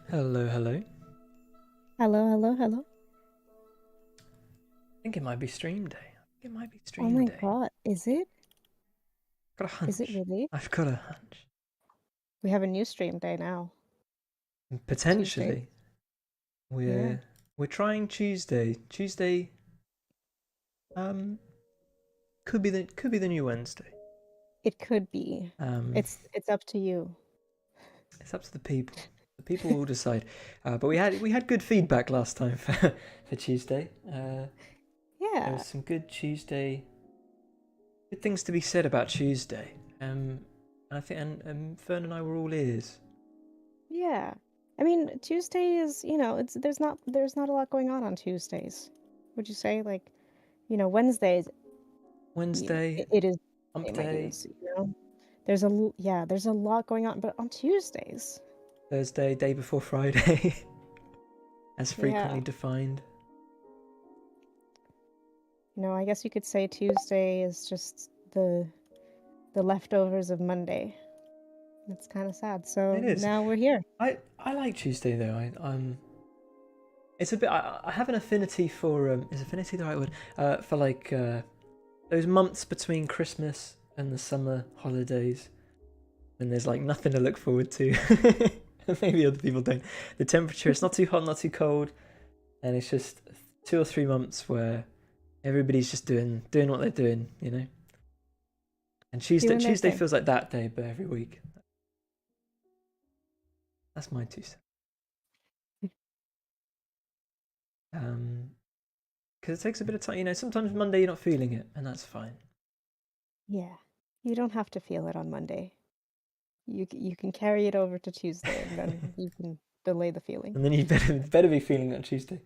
Hello, hello. Hello, hello, hello. I think it might be stream day. Oh Stream my day. God, is it? Got a hunch. Is it really? I've got a hunch. We have a new stream day now. Potentially, Yeah. we're trying Tuesday. Tuesday, could be the new Wednesday. It could be. Um, It's up to you. it's up to the people. The people will decide. But we had good feedback last time for Tuesday. There Yeah. was some good things to be said about Tuesday. I think and Fern and I were all ears. Yeah. I mean, Tuesday is, there's not a lot going on Tuesdays. Would you say like, Wednesdays, Wednesday, it is hump my day. dudes, there's a lot going on, but on Tuesdays. Thursday, day before Friday, as frequently Yeah. defined. I guess you could say Tuesday is just the leftovers of Monday. It's kind of sad. So It is. now we're here. I like Tuesday though. It's a bit. I have an affinity for. Is affinity the right word? For like those months between Christmas and the summer holidays, when there's like nothing to look forward to. Maybe other people don't. The temperature, it's not too hot, not too cold, and it's just 2 or 3 months where everybody's just doing what they're doing, you know. And Doing their Tuesday thing. feels like that day, but every week. That's my 2 cents. Because it takes a bit of time, you know. Sometimes Monday you're not feeling it, and that's fine. Yeah. You don't have to feel it on Monday. You can carry it over to Tuesday and then you can delay the feeling. And then you better be feeling it on Tuesday.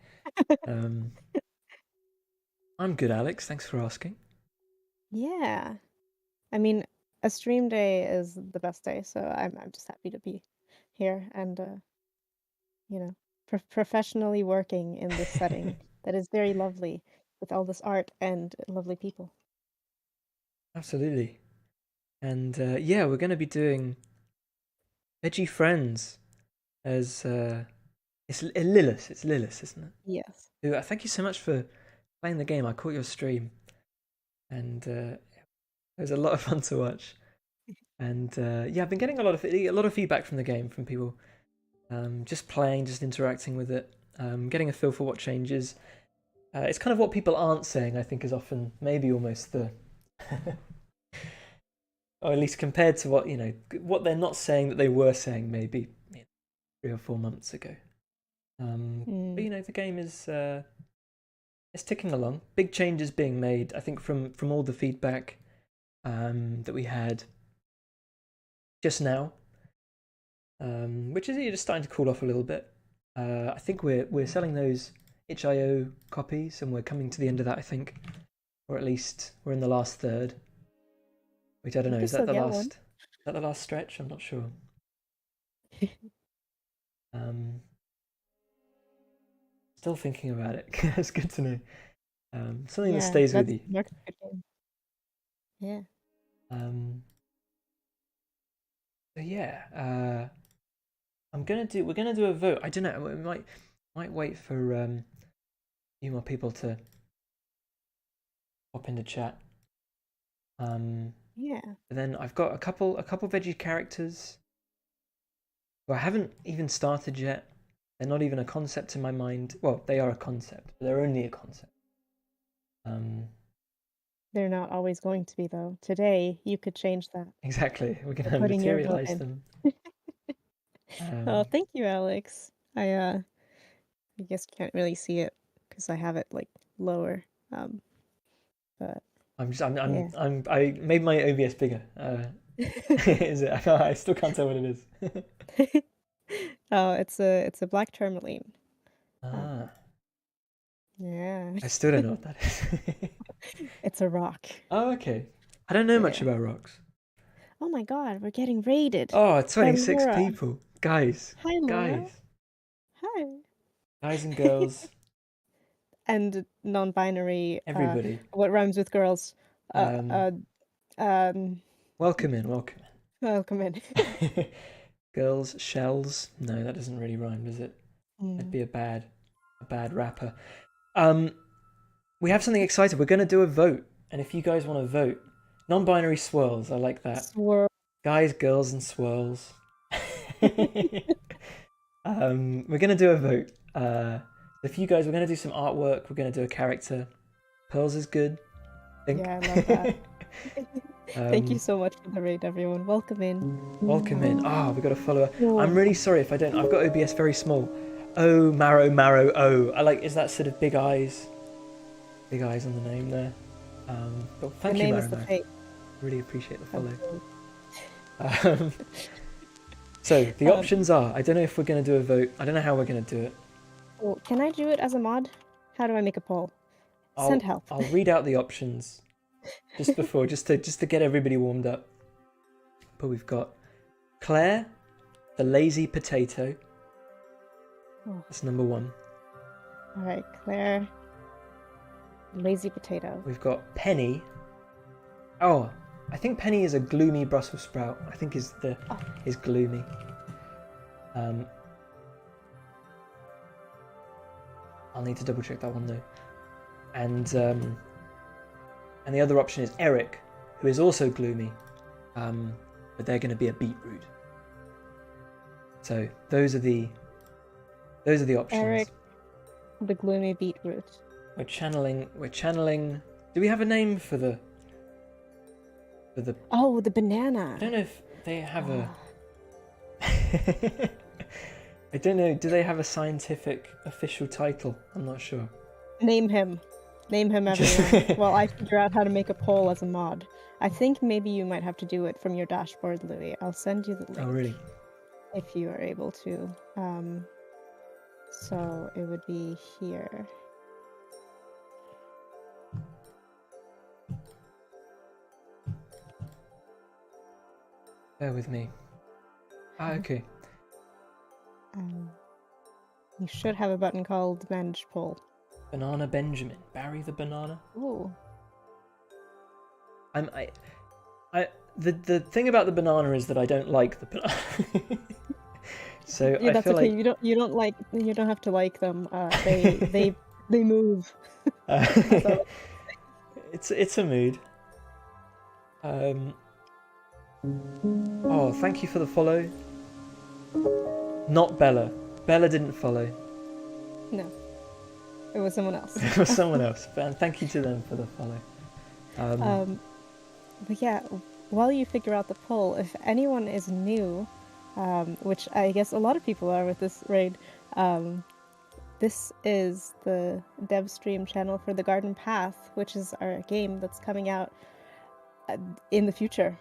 I'm good, Alex. Thanks for asking. Yeah. I mean, a stream day is the best day, so I'm just happy to be here and professionally working in this setting that is very lovely with all this art and lovely people. Absolutely. And yeah, we're going to be doing Veggie Friends as it's Lilith. It's Lilith, isn't it? Yes. Who, thank you so much for playing the game. I caught your stream, and it was a lot of fun to watch. And yeah, I've been getting a lot of feedback from the game from people just playing, just interacting with it, getting a feel for what changes. It's kind of what people aren't saying. I think is often maybe almost the, or at least compared to what they're not saying that they were saying maybe 3 or 4 months ago. But the game is it's ticking along. Big changes being made. I think from all the feedback that we had just now, which is just starting to cool off a little bit. I think we're selling those itch.io copies, and we're coming to the end of that. I think, or at least we're in the last third. Which I don't know. You can Is that still the get last? one. Is that the last stretch? I'm not sure. Still thinking about it. It's good to know. Something that stays with you. That's a good game. Yeah. So yeah. we're gonna do a vote. I don't know. We might wait for a few more people to pop into chat. Yeah. And then I've got a couple veggie characters who I haven't even started yet. They're not even a concept in my mind. Well, they are a concept, but they're only a concept. They're not always going to be, though. Today, you could change that. Exactly. We're by gonna putting your vote materialize in. them. Oh, thank you, Alex. I guess you can't really see it because I have it like lower. But yeah. I made my OBS bigger. Is it? I still can't tell what it is. Oh, it's a black tourmaline. Ah, Yeah. I still don't know what that is. It's a rock. Oh, okay. I don't know much Yeah. about rocks. Oh my God, we're getting raided. Oh, 26 Laura. people. Guys. Hi, Laura. Guys. Hi. Guys and girls. And non-binary. Everybody. What rhymes with girls? Welcome in. Welcome Welcome in. in. Girls, shells. No, that doesn't really rhyme, does it? That'd be a bad rapper. We have something exciting. We're going to do a vote, and if you guys want to vote, non-binary swirls. I like that. Swirl. Guys, girls, and swirls. We're going to do a vote. If you guys, we're going to do some artwork. We're going to do a character. Pearls is good. I think. Yeah, I love that. Thank you so much for the raid, everyone. Welcome in. Welcome in. Oh, we got a follower. Oh. I'm really sorry if I don't. I've got OBS very small. Oh, Marrow. Oh, I like. Is that sort of big eyes? Big eyes on the name there. But thank you, The name Marrow. is the fate. Really appreciate the follow. So the options are. I don't know if we're going to do a vote. I don't know how we're going to do it. Well, can I do it as a mod? How do I make a poll? Send help. I'll read out the options just before, just to get everybody warmed up. But we've got Claire, the lazy potato. Oh. That's number 1. All right, Claire. Lazy potato. We've got Penny. Oh, I think Penny is a gloomy Brussels sprout. I think is gloomy. I'll need to double check that one though. And the other option is Eric, who is also gloomy, but they're going to be a beetroot. So those are the options. Eric, the gloomy beetroot. We're channeling. Do we have a name for the? Oh, the banana. I don't know if they have a. I don't know. Do they have a scientific official title? I'm not sure. Name him, everyone. While I figure out how to make a poll as a mod. I think maybe you might have to do it from your dashboard, Louis. I'll send you the link. Oh, really? If you are able to. So it would be here. Bear with me. Okay. You should have a button called Manage Poll. Banana Benjamin. Barry the banana. Ooh. The thing about the banana is that I don't like the banana. So Yeah, I that's feel okay. like You don't have to like them. They move. it's a mood. Oh, thank you for the follow. Not Bella. Bella didn't follow. No. It was someone else. It was someone else. And thank you to them for the follow. But yeah, while you figure out the poll, if anyone is new, which I guess a lot of people are with this raid, this is the dev stream channel for The Garden Path, which is our game that's coming out in the future.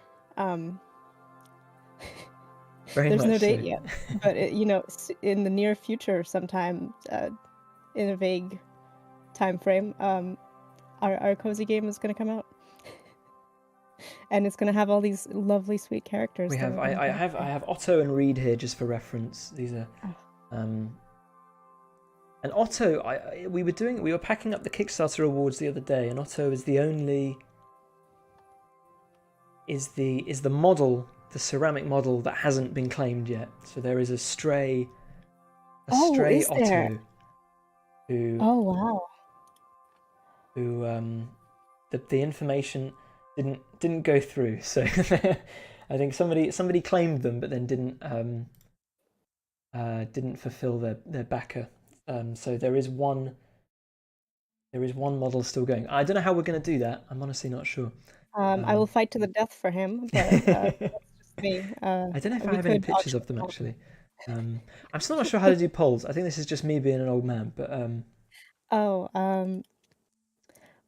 There's no date yet, but in the near future, sometime in a vague time frame, our cozy game is going to come out, and it's going to have all these lovely, sweet characters. We have I have Otto and Reed here just for reference. These are, and Otto. We were packing up the Kickstarter awards the other day, and Otto is the only. Is the model the ceramic model that hasn't been claimed yet. So there is a stray Is Otto there? who Oh wow. the information didn't go through. So I think somebody claimed them, but then didn't fulfill their backer. So there is one model still going. I don't know how we're going to do that. I'm honestly not sure. I will fight to the death for him, but that's just me. I don't know if I We have any could pictures auction of them them off. actually. I'm still not sure how to do polls. I think this is just me being an old man, but Oh,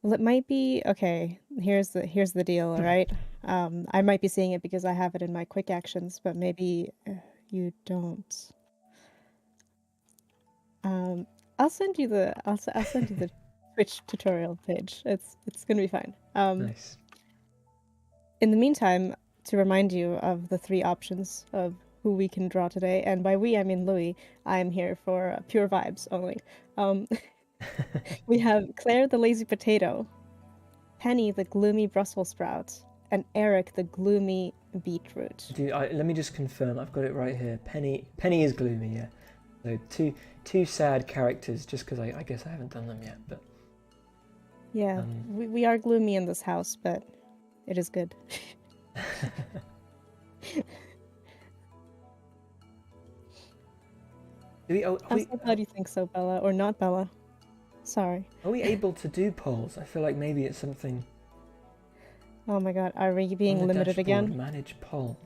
well, it might be okay. Here's the deal, all right? I might be seeing it because I have it in my quick actions, but maybe you don't. I'll send you the Twitch tutorial page. It's gonna be fine. nice. In the meantime, to remind you of the 3 options of who we can draw today, and by we I mean Louis. I'm here for pure vibes only. We have Claire the lazy potato, Penny the gloomy Brussels sprout, and Eric the gloomy beetroot. Let me just confirm. I've got it right here. Penny is gloomy, yeah. So two sad characters, just because I guess I haven't done them yet, but Yeah, we are gloomy in this house, but it is good. I'm so glad you think so, Bella, or not Bella. Sorry. Are we able to do polls? I feel like maybe it's something. Oh my god, are we being limited again? Manage poll.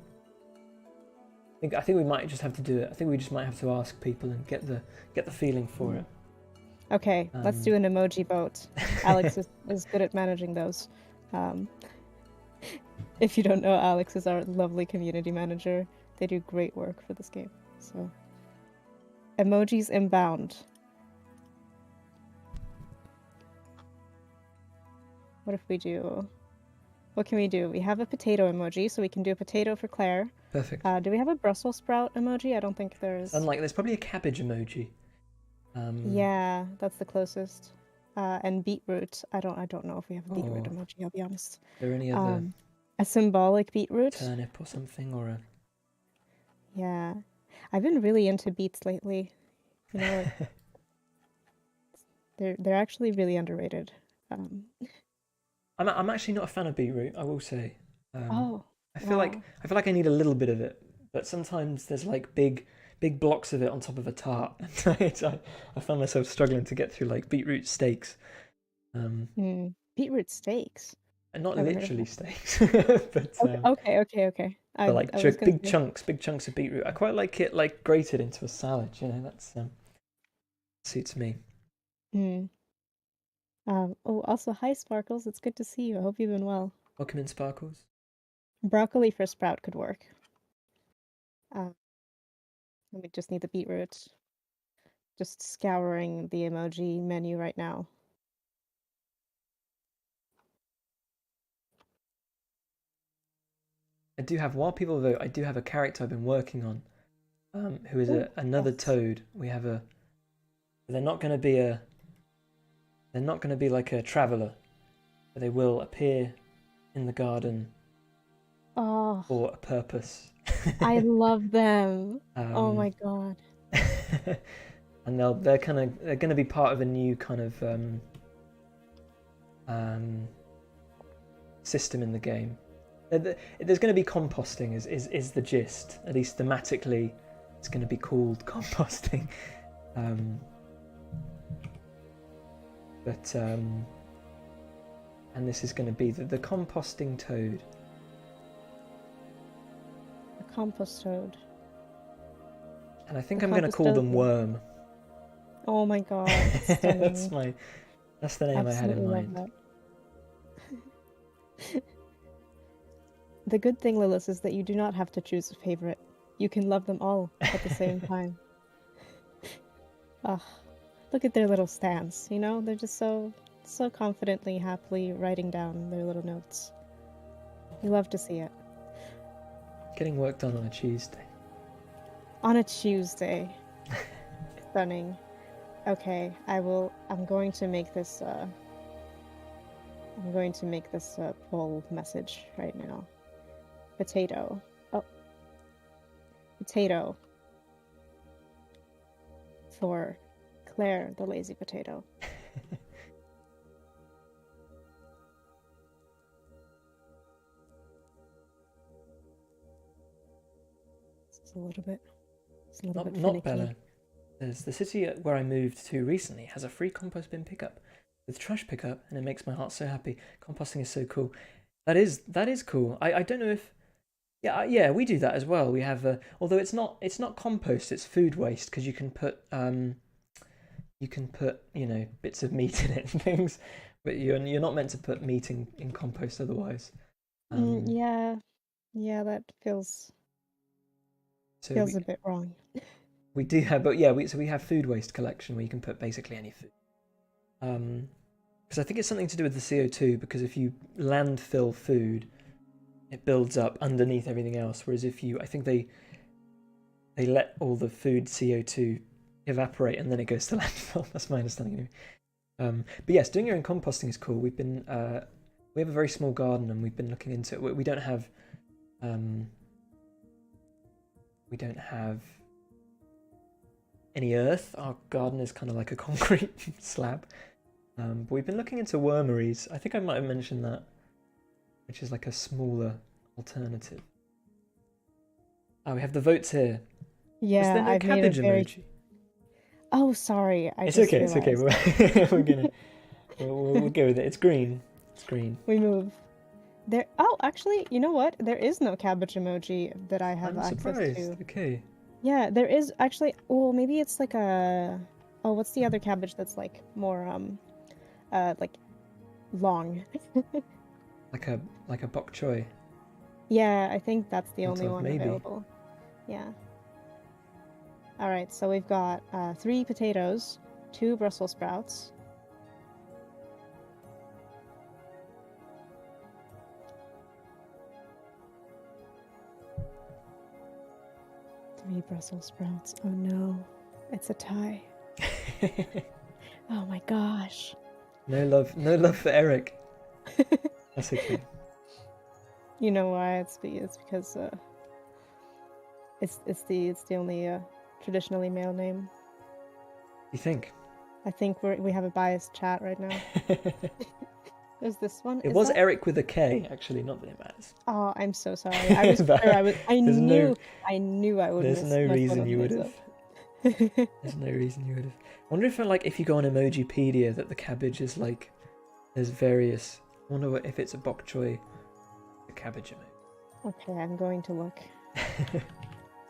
I think we might just have to do it. I think we just might have to ask people and get the feeling for it. Okay, let's do an emoji vote. Alex is good at managing those. If you don't know, Alex is our lovely community manager. They do great work for this game. So, emojis inbound. What if we do? What can we do? We have a potato emoji, so we can do a potato for Claire. Perfect. Do we have a Brussels sprout emoji? I don't think there's. There's probably a cabbage emoji. Yeah, that's the closest. And beetroot. I don't know if we have a beetroot emoji. I'll be honest. Are there any other? A symbolic beetroot. Turnip or something, or a. Yeah, I've been really into beets lately. You know, they're actually really underrated. I'm actually not a fan of beetroot. I will say. I feel wow. like I need a little bit of it, but sometimes there's like big blocks of it on top of a tart. I found myself struggling to get through like beetroot steaks. Beetroot steaks. And not literally steaks, but okay. But like big chunks of beetroot. I quite like it like grated into a salad. You know, that's suits me. Also, hi Sparkles. It's good to see you. I hope you've been well. Welcome in, Sparkles. Broccoli for sprout could work. We just need the beetroot. Just scouring the emoji menu right now. I do have, while people vote, I do have a character I've been working on, who is another toad. We have a. They're not going to be like a traveler, but they will appear in the garden for a purpose. I love them. Oh my god. And they're going to be part of a new kind of system in the game. There's going to be composting is the gist. At least thematically, it's going to be called composting. And this is going to be the composting toad. The compost toad. And I think I'm going to call them Worm. Oh my god. That's the name I had in mind. The good thing, Lilith, is that you do not have to choose a favorite. You can love them all at the same time. Look at their little stance, you know? They're just so confidently, happily writing down their little notes. You love to see it. Getting work done on a Tuesday. On a Tuesday. Stunning. Okay, I'm going to make this poll message right now. Potato. Oh, potato for Claire, the lazy potato. It's a little bit. It's a little bit Not finicky. Bella. There's the city where I moved to recently has a free compost bin pickup with trash pickup, and it makes my heart so happy. Composting is so cool. That is cool. I don't know if yeah, we do that as well. We have although it's not compost, it's food waste because you can put bits of meat in it and things, but you're not meant to put meat in compost otherwise. Yeah, that feels So a bit wrong. we do have, but yeah, we have food waste collection where you can put basically any food. Because I think it's something to do with the CO2. Because if you landfill food, it builds up underneath everything else. Whereas I think they let all the food CO2 evaporate and then it goes to landfill. That's my understanding. But yes, doing your own composting is cool. We have a very small garden and we've been looking into it. We don't have any earth. Our garden is kind of like a concrete slab. But we've been looking into wormeries. I think I might have mentioned that, which is like a smaller alternative. Oh, we have the votes here. Yeah, Was there no I've made a cabbage very. emoji? Oh, sorry. It's okay. It's okay. We're gonna we'll go with it. It's green. It's green. We move. There. Oh, actually, you know what? There is no cabbage emoji that I have I'm access surprised. to. Okay. Yeah, there is actually. Oh, maybe it's like a. Oh, what's the other cabbage that's like more like long? Like a bok choy. Yeah, I think that's the Sort only of, one maybe. available. Yeah. All right, so we've got 3 potatoes, 2 Brussels sprouts. Three Brussels sprouts. Oh no, it's a tie. Oh my gosh. No love for Eric. That's okay. You know why? It's because it's the only traditionally male name. You think? I think we have a biased chat right now. There's this one. It was Eric with a K, actually, not that it matters. Oh, I'm so sorry. I was sure. I knew I would. There's no reason you would have. There's no reason you would have. I wonder if you go on Emojipedia that the cabbage is like there's various. I wonder if it's a bok choy, a cabbage emoji. Okay, I'm going to look.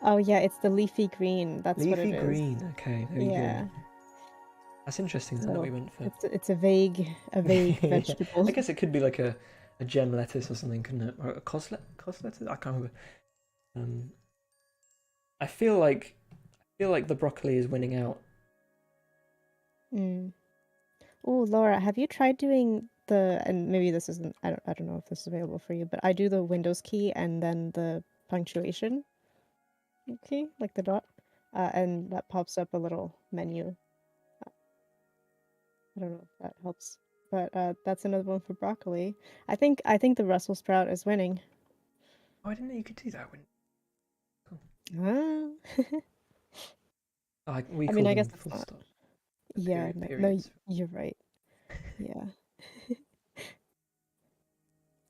Oh yeah, it's the leafy green. That's what it is. Leafy green. Okay, there you go. That's interesting that we went for. It's a vague vegetable. I guess it could be like a gem lettuce or something, couldn't it? Or a cos lettuce? I can't remember. I feel like the broccoli is winning out. Oh, Laura, have you tried doing and maybe this isn't, I don't know if this is available for you, but I do the Windows key and then the punctuation key, like the dot, and that pops up a little menu. I don't know if that helps, but that's another one for broccoli. I think the Brussels sprout is winning. Oh, I didn't know you could do that. Cool. I guess it's not. Stop. Yeah, no, you're right. Yeah.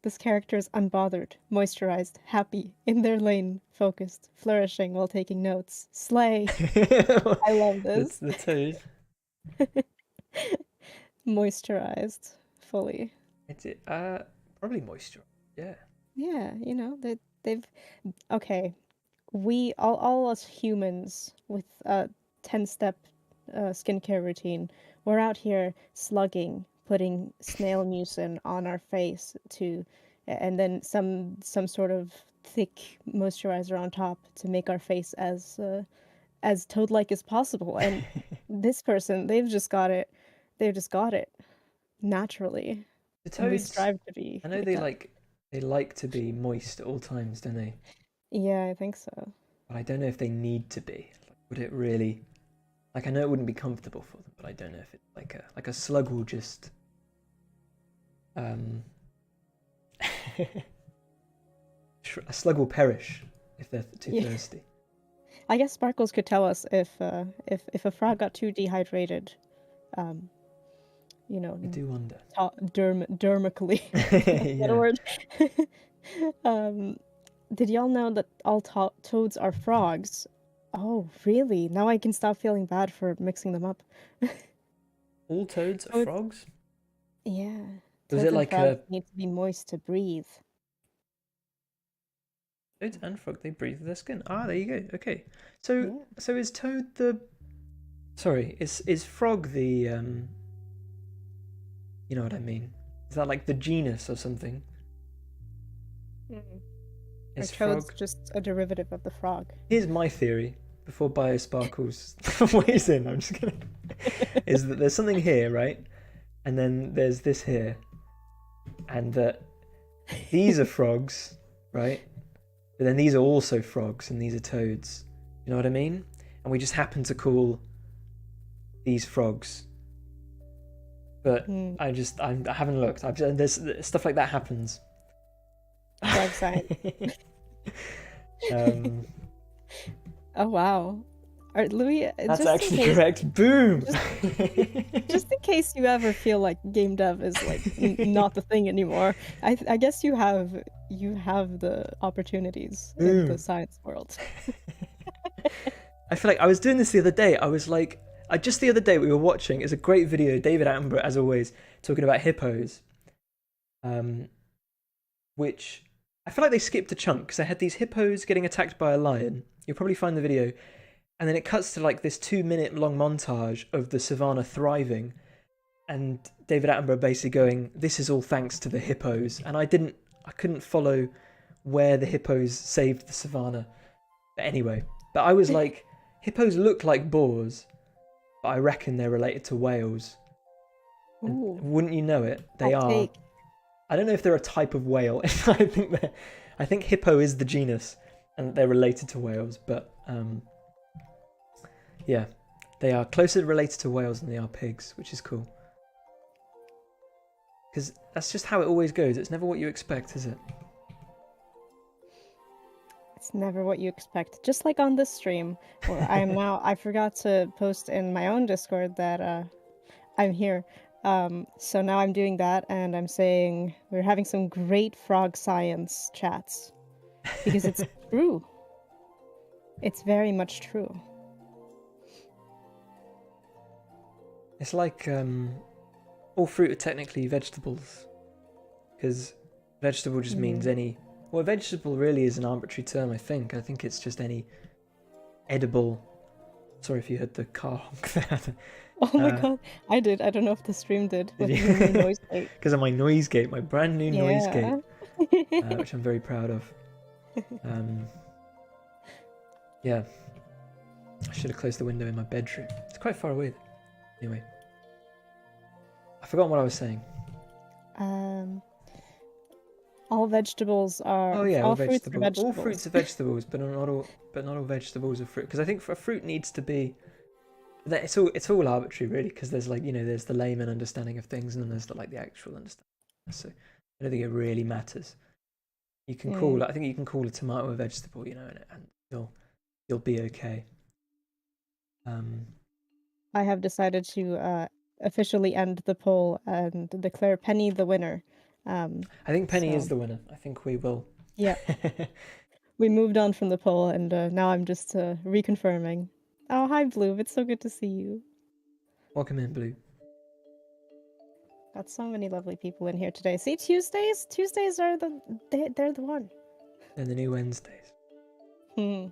This character is unbothered, moisturized, happy, in their lane, focused, flourishing while taking notes. Slay! I love this. That's the toad. Moisturized, fully. It's probably moisture. Yeah. Yeah, they've okay. We all us humans with a 10-step skincare routine, we're out here slugging, putting snail mucin on our face and then some sort of thick moisturizer on top to make our face as toad-like as possible. And this person, they've just got it naturally. The toads, and we strive to be. I know they like to be moist at all times, don't they? Yeah, I think so. But I don't know if they need to be. Would it really? Like, I know it wouldn't be comfortable for them, but I don't know if it's like a slug will just a slug will perish if they're too thirsty. I guess Sparkles could tell us if a frog got too dehydrated, um, you know, I do wonder. dermically. That a Yeah. word? um, did y'all know that all toads are frogs? Oh, really? Now I can stop feeling bad for mixing them up. All toads are Toads, frogs? yeah. Was Toads it and like frogs a need to be moist to breathe. toads and frog? They breathe their skin. Ah, there you go. Okay. So Yeah. so is toad the? Sorry, is frog the You know what I mean? Is that like the genus or something? Mm. Are Is toads frog? just a derivative of the frog? Here's my theory before Biosparkles weighs in. I'm just kidding. Is that there's something here, right? And then there's this here, and that these are frogs, right? But then these are also frogs, and these are toads. You know what I mean? And we just happen to call these frogs. But Hmm. I haven't looked. There's stuff like that happens. Frog science. um, Oh wow. Louis, that's just in actually case, correct. Boom. just in case you ever feel like game dev is like not the thing anymore, I guess you have the opportunities in the Boom. science world. I feel like I was doing this the other day. I was like, just the other day we were watching. It's a great video. David Attenborough, as always, talking about hippos. Which I feel like they skipped a chunk because they had these hippos getting attacked by a lion. You'll probably find the video, and then it cuts to like this 2-minute long montage of the savannah thriving, and David Attenborough basically going, "This is all thanks to the hippos." And I couldn't follow where the hippos saved the savannah. But anyway, I was like, hippos look like boars, but I reckon they're related to whales. Ooh, Wouldn't you know it? They hot are. take. I don't know if they're a type of whale. I think hippo is the genus, and they're related to whales. But yeah, they are closer related to whales than they are pigs, which is cool. Because that's just how it always goes. It's never what you expect, is it? It's never what you expect. Just like on this stream, where I forgot to post in my own Discord that I'm here. So now I'm doing that, and I'm saying we're having some great frog science chats because it's true. It's very much true. It's like all fruit are technically vegetables, because vegetable just means any. Well, vegetable really is an arbitrary term. I think it's just any edible. Sorry if you heard the car honk there. Oh my god, I did. I don't know if the stream did. Did With you? the new noise gate. Because of my noise gate, my brand new noise Yeah. gate, which I'm very proud of. Yeah, I should have closed the window in my bedroom. It's quite far away. Anyway, I forgot what I was saying. All vegetables are. Oh yeah, all all fruits are vegetables. vegetables. All fruits are vegetables, but not all vegetables are fruit. Because I think for a fruit needs to be. It's all arbitrary really, because there's like there's the layman understanding of things, and then there's the actual understanding. So I don't think it really matters. You can call I think you can call a tomato a vegetable, and you'll be okay. I have decided to officially end the poll and declare Penny the winner. I think Penny is the winner. I think we will. Yeah. We moved on from the poll, and now I'm just reconfirming. Oh, hi, Blue. It's so good to see you. Welcome in, Blue. Got so many lovely people in here today. See, Tuesdays are they're the one. They're the new Wednesdays. Hmm.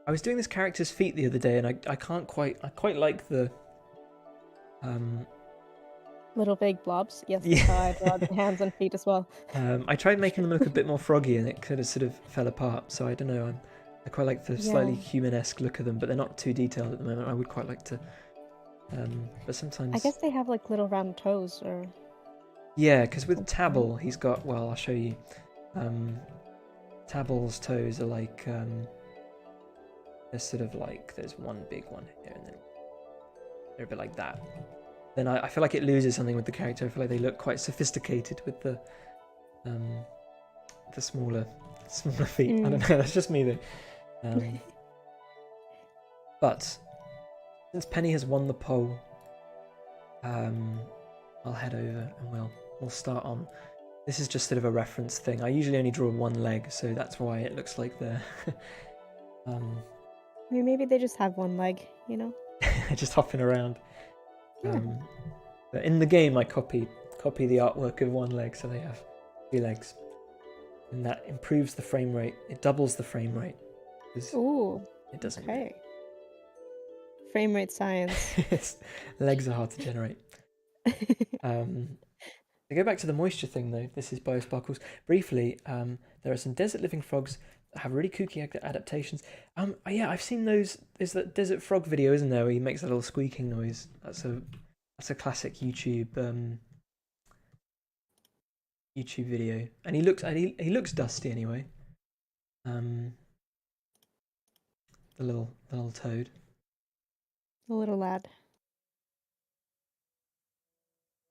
I was doing this character's feet the other day, and I quite like the Little vague blobs. Yes, Yeah. I draw the hands and feet as well. I tried making them look a bit more froggy, and it kind of sort of fell apart. So I don't know. I quite like the slightly human-esque look of them, but they're not too detailed at the moment. I would quite like to. But sometimes. I guess they have like little round toes, or. Yeah, because with Tabble, he's got. Well, I'll show you. Tabble's toes are like. They're sort of like. There's one big one here, and then they're a bit like that. Then I feel like it loses something with the character. I feel like they look quite sophisticated with the smaller feet. I don't know. That's just me though. But since Penny has won the poll, I'll head over and we'll start on. This is just sort of a reference thing. I usually only draw one leg, so that's why it looks like they're I mean, maybe they just have one leg, you know? just hopping around. Yeah. But in the game, I copy the artwork of one leg, so they have 2 legs, and that improves the frame rate. It doubles the frame rate. Ooh. It doesn't. Okay. Frame rate science. Legs are hard to generate. To go back to the moisture thing, though, this is Biosparkles. Briefly, there are some desert living frogs that have really kooky adaptations. Yeah, I've seen those. There's that desert frog video, isn't there, where he makes a little squeaking noise. That's a classic YouTube video, and he looks dusty anyway. The little toad. The little lad.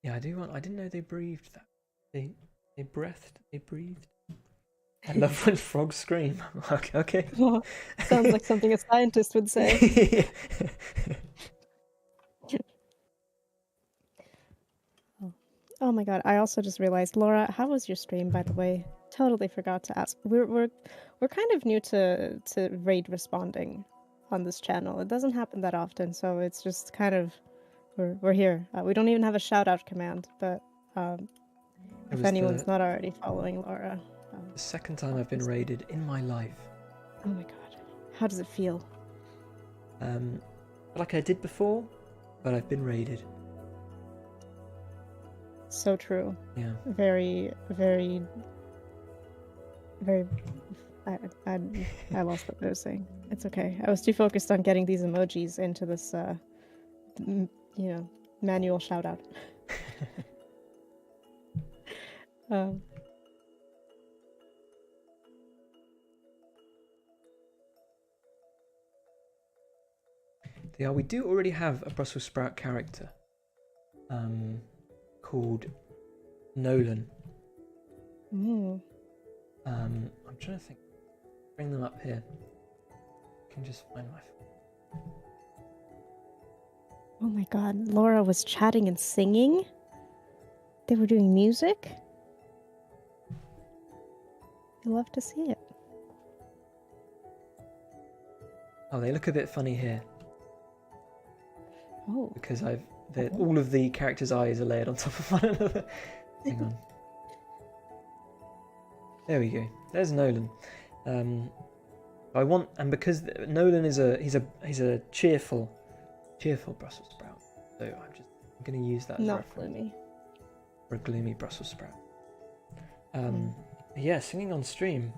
Yeah, I didn't know they breathed that. They breathed. I love when frogs scream. Okay. Well, sounds like something a scientist would say. Oh my god! I also just realized, Laura, how was your stream, by the way? Totally forgot to ask. We're kind of new to raid responding on this channel. It doesn't happen that often, so it's just kind of we're here. We don't even have a shout out command, but if anyone's not already following Laura. The second time I've been raided in my life. Oh my god. How does it feel? Like I did before, but I've been raided. So true. Yeah. Very, very, very... I lost what I was saying. It's okay. I was too focused on getting these emojis into this, manual shout out. Yeah, we do already have a Brussels sprout character called Nolan. Mm. I'm trying to think. Bring them up here. I can just find my phone. Oh my god, Laura was chatting and singing? They were doing music? I love to see it. Oh, they look a bit funny here. Oh. Because all of the characters' eyes are layered on top of one another. Hang on. There we go. There's Nolan. Because Nolan is a cheerful Brussels sprout. So I'm going to use that as not reference. Gloomy. For a gloomy Brussels sprout. Yeah, singing on stream.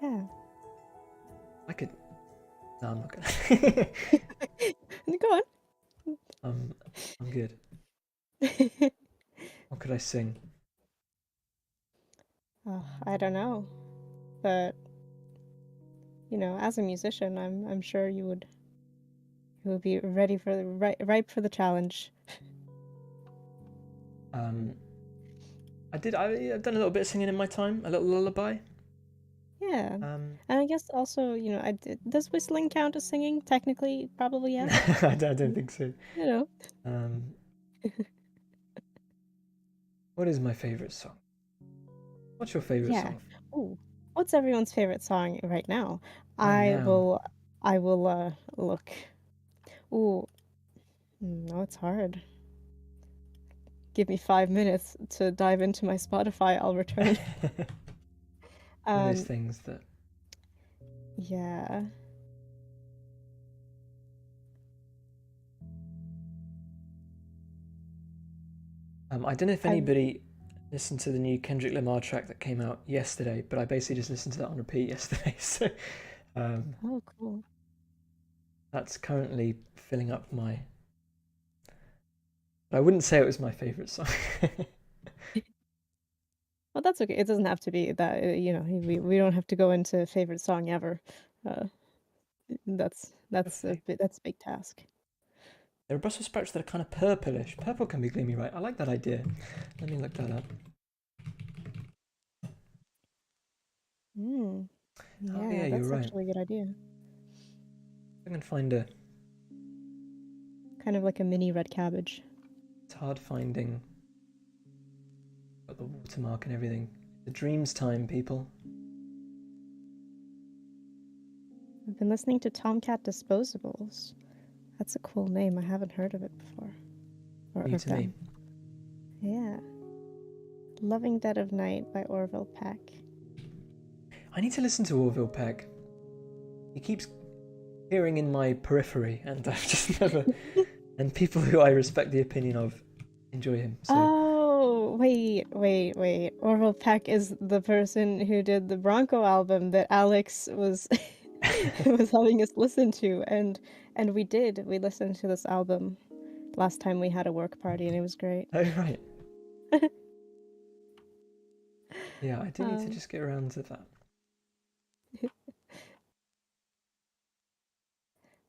Yeah. I could. No, I'm not gonna. Go on. I'm good. What could I sing? I don't know, but as a musician, I'm sure you would be ready for ripe for the challenge. I've done a little bit of singing in my time, a little lullaby. Yeah, and I guess also, does whistling count as singing? Technically, probably, yeah. I don't think so. What is my favorite song? What's your favorite song? Ooh, what's everyone's favorite song right now? I will look. Ooh, no, it's hard. Give me 5 minutes to dive into my Spotify. I'll return. Those things that. Yeah. I don't know if anybody listened to the new Kendrick Lamar track that came out yesterday, but I basically just listened to that on repeat yesterday. So, oh, cool. That's currently filling up my. I wouldn't say it was my favorite song. Well, that's okay. It doesn't have to be that. We don't have to go into favorite song ever. That's a big task. There are Brussels sprouts that are kind of purplish. Purple can be gloomy, right? I like that idea. Let me look that up. Oh Yeah, yeah, you're that's right. actually a good idea. I can find a. Kind of like a mini red cabbage. It's hard finding. Got the watermark and everything. The dreams time, people. I've been listening to Tomcat Disposables. That's a cool name. I haven't heard of it before. Or New of to me. them. Yeah. Loving Dead of Night by Orville Peck. I need to listen to Orville Peck. He keeps appearing in my periphery, and I've just never. And people who I respect the opinion of enjoy him. So. Oh, wait. Orville Peck is the person who did the Bronco album that Alex was was having us listen to, and we did. We listened to this album last time we had a work party, and it was great. Oh right. Yeah, I do need to just get around to that.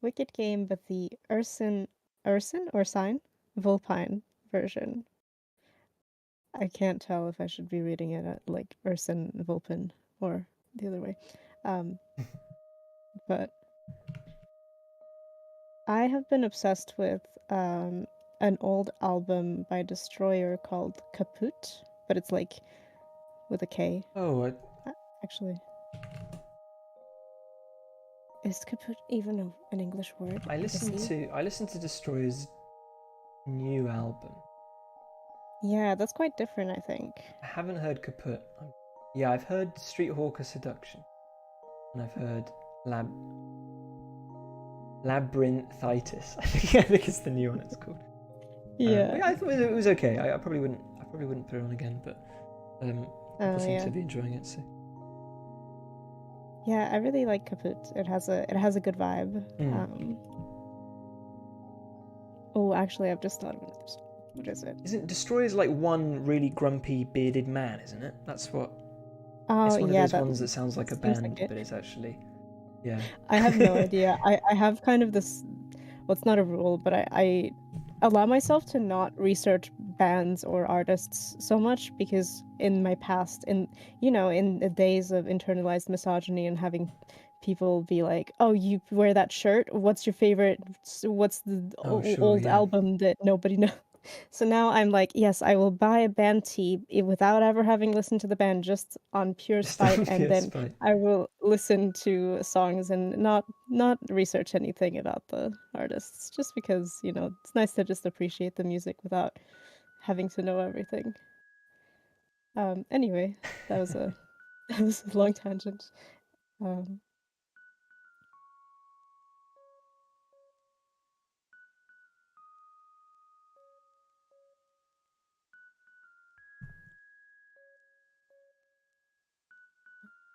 Wicked game, but the Ursin Vulpine version. I can't tell if I should be reading it at like Ursin Vulpin or the other way. But I have been obsessed with an old album by Destroyer called Kaput, but it's like with a K. Oh, Actually. Is kaput even an English word? I listened to Destroyer's new album. Yeah, that's quite different, I think. I haven't heard Kaput. Yeah, I've heard Street Hawker Seduction, and I've heard Labyrinthitis. I think it's the new one. It's called. Yeah. I thought it was okay. I probably wouldn't put it on again, but people seem to be enjoying it. So. Yeah, I really like Kaput. It has a good vibe. Oh, actually, I've just thought of it. What is it? Isn't Destroyer's like one really grumpy bearded man? Isn't it? That's what. Oh, it's one yeah, of those ones that sounds like a band, but it's actually. Yeah. I have no idea. I have kind of this. Well, it's not a rule, but I allow myself to not research bands or artists so much because in my past, in the days of internalized misogyny and having people be like, "Oh, you wear that shirt? What's your favorite? What's the old album that nobody knows?" So now I'm like, yes, I will buy a band tee without ever having listened to the band, just on pure spite, and then I will listen to songs and not research anything about the artists, just because it's nice to just appreciate the music without having to know everything. Anyway, that was a long tangent.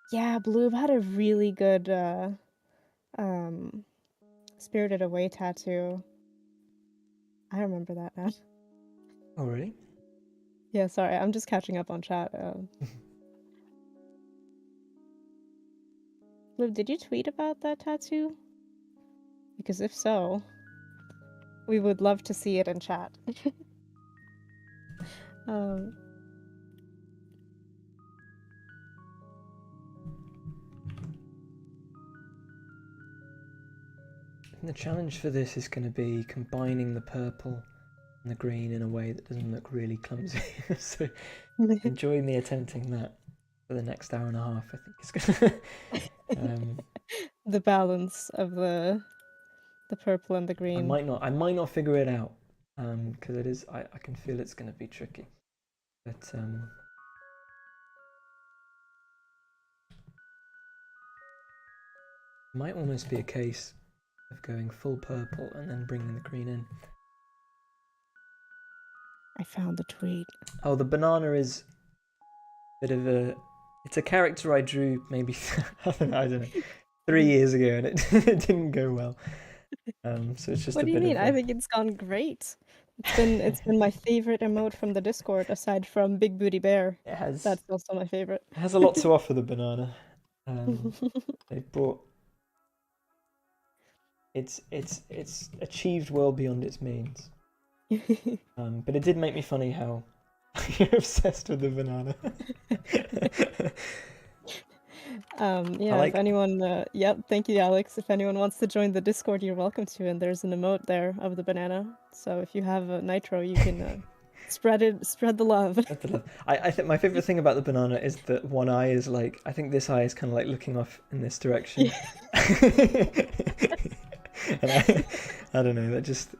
Yeah, Blue had a really good Spirited Away tattoo. I remember that now. Oh, really? Yeah, sorry, I'm just catching up on chat. Blue, did you tweet about that tattoo? Because if so, we would love to see it in chat. The challenge for this is going to be combining the purple and the green in a way that doesn't look really clumsy. So enjoy me attempting that for the next hour and a half. I think it's going to... the balance of the purple and the green. I might not figure it out because it is. I can feel it's going to be tricky, but it might almost be a case of going full purple and then bringing the green in. I found the tweet. Oh, the banana is a bit of a... It's a character I drew maybe, I don't know, 3 years ago, and it didn't go well. So it's just what a do bit you mean? of I think it's gone great. It's been my favorite emote from the Discord, aside from Big Booty Bear. It has... That's also my favorite. It has a lot to offer, the banana. They brought... It's achieved well beyond its means. But it did make me funny how you're obsessed with the banana. Yeah, like if anyone, yep, thank you, Alex. If anyone wants to join the Discord, you're welcome to, and there's an emote there of the banana. So if you have a Nitro, you can spread the love. I think my favorite thing about the banana is that one eye is like, I think this eye is kind of like looking off in this direction. And I don't know, it just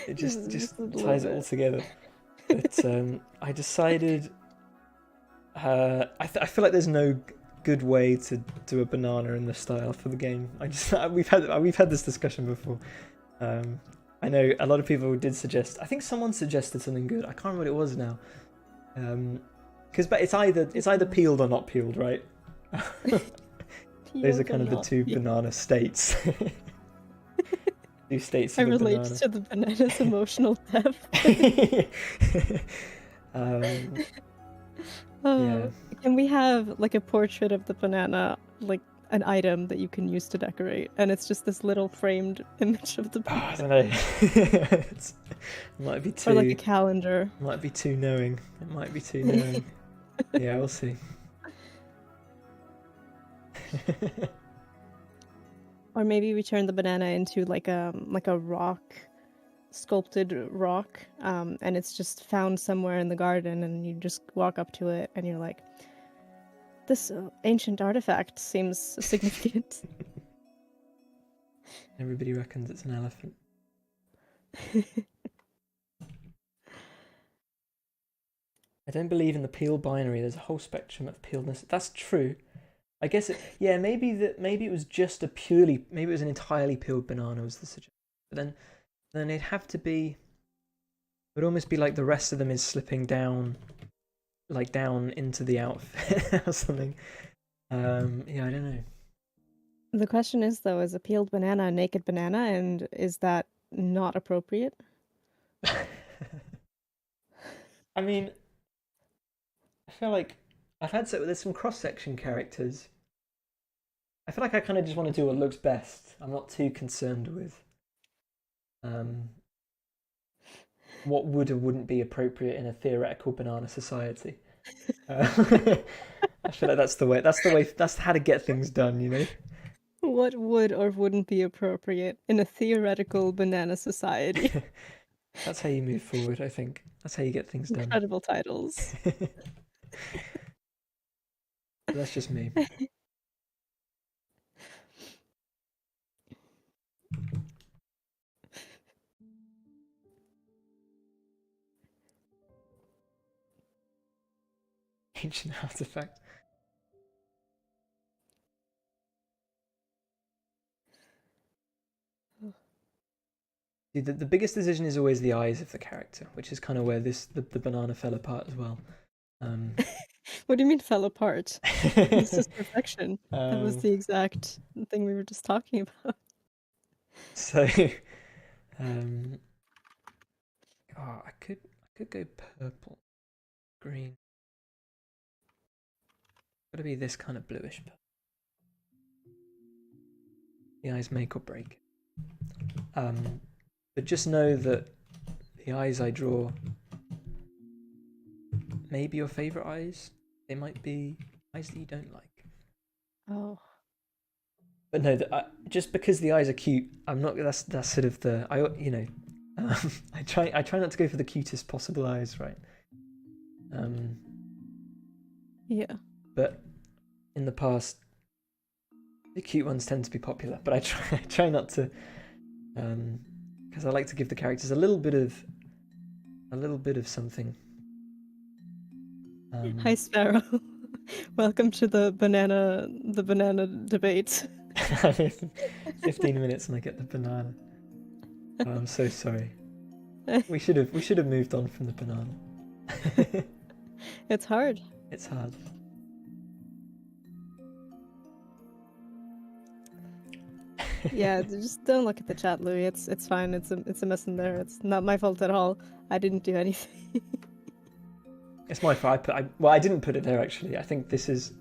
ties it all together. But I decided I feel like there's no good way to do a banana in the style for the game. We've had this discussion before. I know a lot of people did suggest. I think someone suggested something good. I can't remember what it was now. But it's either peeled or not peeled, right? Those are kind of the two banana states. Two states of I relate banana. to the banana's emotional depth. Yeah. Can we have like a portrait of the banana, like an item that you can use to decorate, and it's just this little framed image of the banana? I don't know. It might be too. Or like a calendar. Might be too knowing. It might be too knowing. Yeah, we'll see. Or maybe we turn the banana into like a rock, sculpted rock, and it's just found somewhere in the garden, and you just walk up to it, and you're like, this ancient artifact seems significant. Everybody reckons it's an elephant. I don't believe in the peel binary. There's a whole spectrum of peeledness. That's true. I guess maybe it was just maybe it was an entirely peeled banana was the suggestion. But then it'd have to be. It would almost be like the rest of them is slipping down, like down into the outfit or something. Yeah, I don't know. The question is though, is a peeled banana a naked banana, and is that not appropriate? I mean, I feel like there's some cross-section characters. I feel like I kind of just want to do what looks best. I'm not too concerned with what would or wouldn't be appropriate in a theoretical banana society. I feel like that's the way. That's how to get things done, you know. What would or wouldn't be appropriate in a theoretical banana society? That's how you move forward, I think. That's how you get things done. Incredible titles. That's just me. Ancient artifact. The biggest decision is always the eyes of the character, which is kind of where the banana fell apart as well. What do you mean fell apart? This is perfection. That was the exact thing we were just talking about. So, I could go purple, green. Gotta be this kind of bluish purple. The eyes make or break. But just know that the eyes I draw may be your favorite eyes. They might be eyes that you don't like. Oh. But no, just because the eyes are cute, I'm not. That's sort of I try not to go for the cutest possible eyes, right? Yeah. But in the past, the cute ones tend to be popular. But I try not to, because I like to give the characters a little bit of something. Hi Sparrow. Welcome to the banana debate. 15 minutes and I get the banana. Oh, I'm so sorry. We should have moved on from the banana. It's hard. It's hard. Yeah, just don't look at the chat, Louis. It's fine. It's a mess in there. It's not my fault at all. I didn't do anything. It's my fault. I didn't put it there actually. I think this is.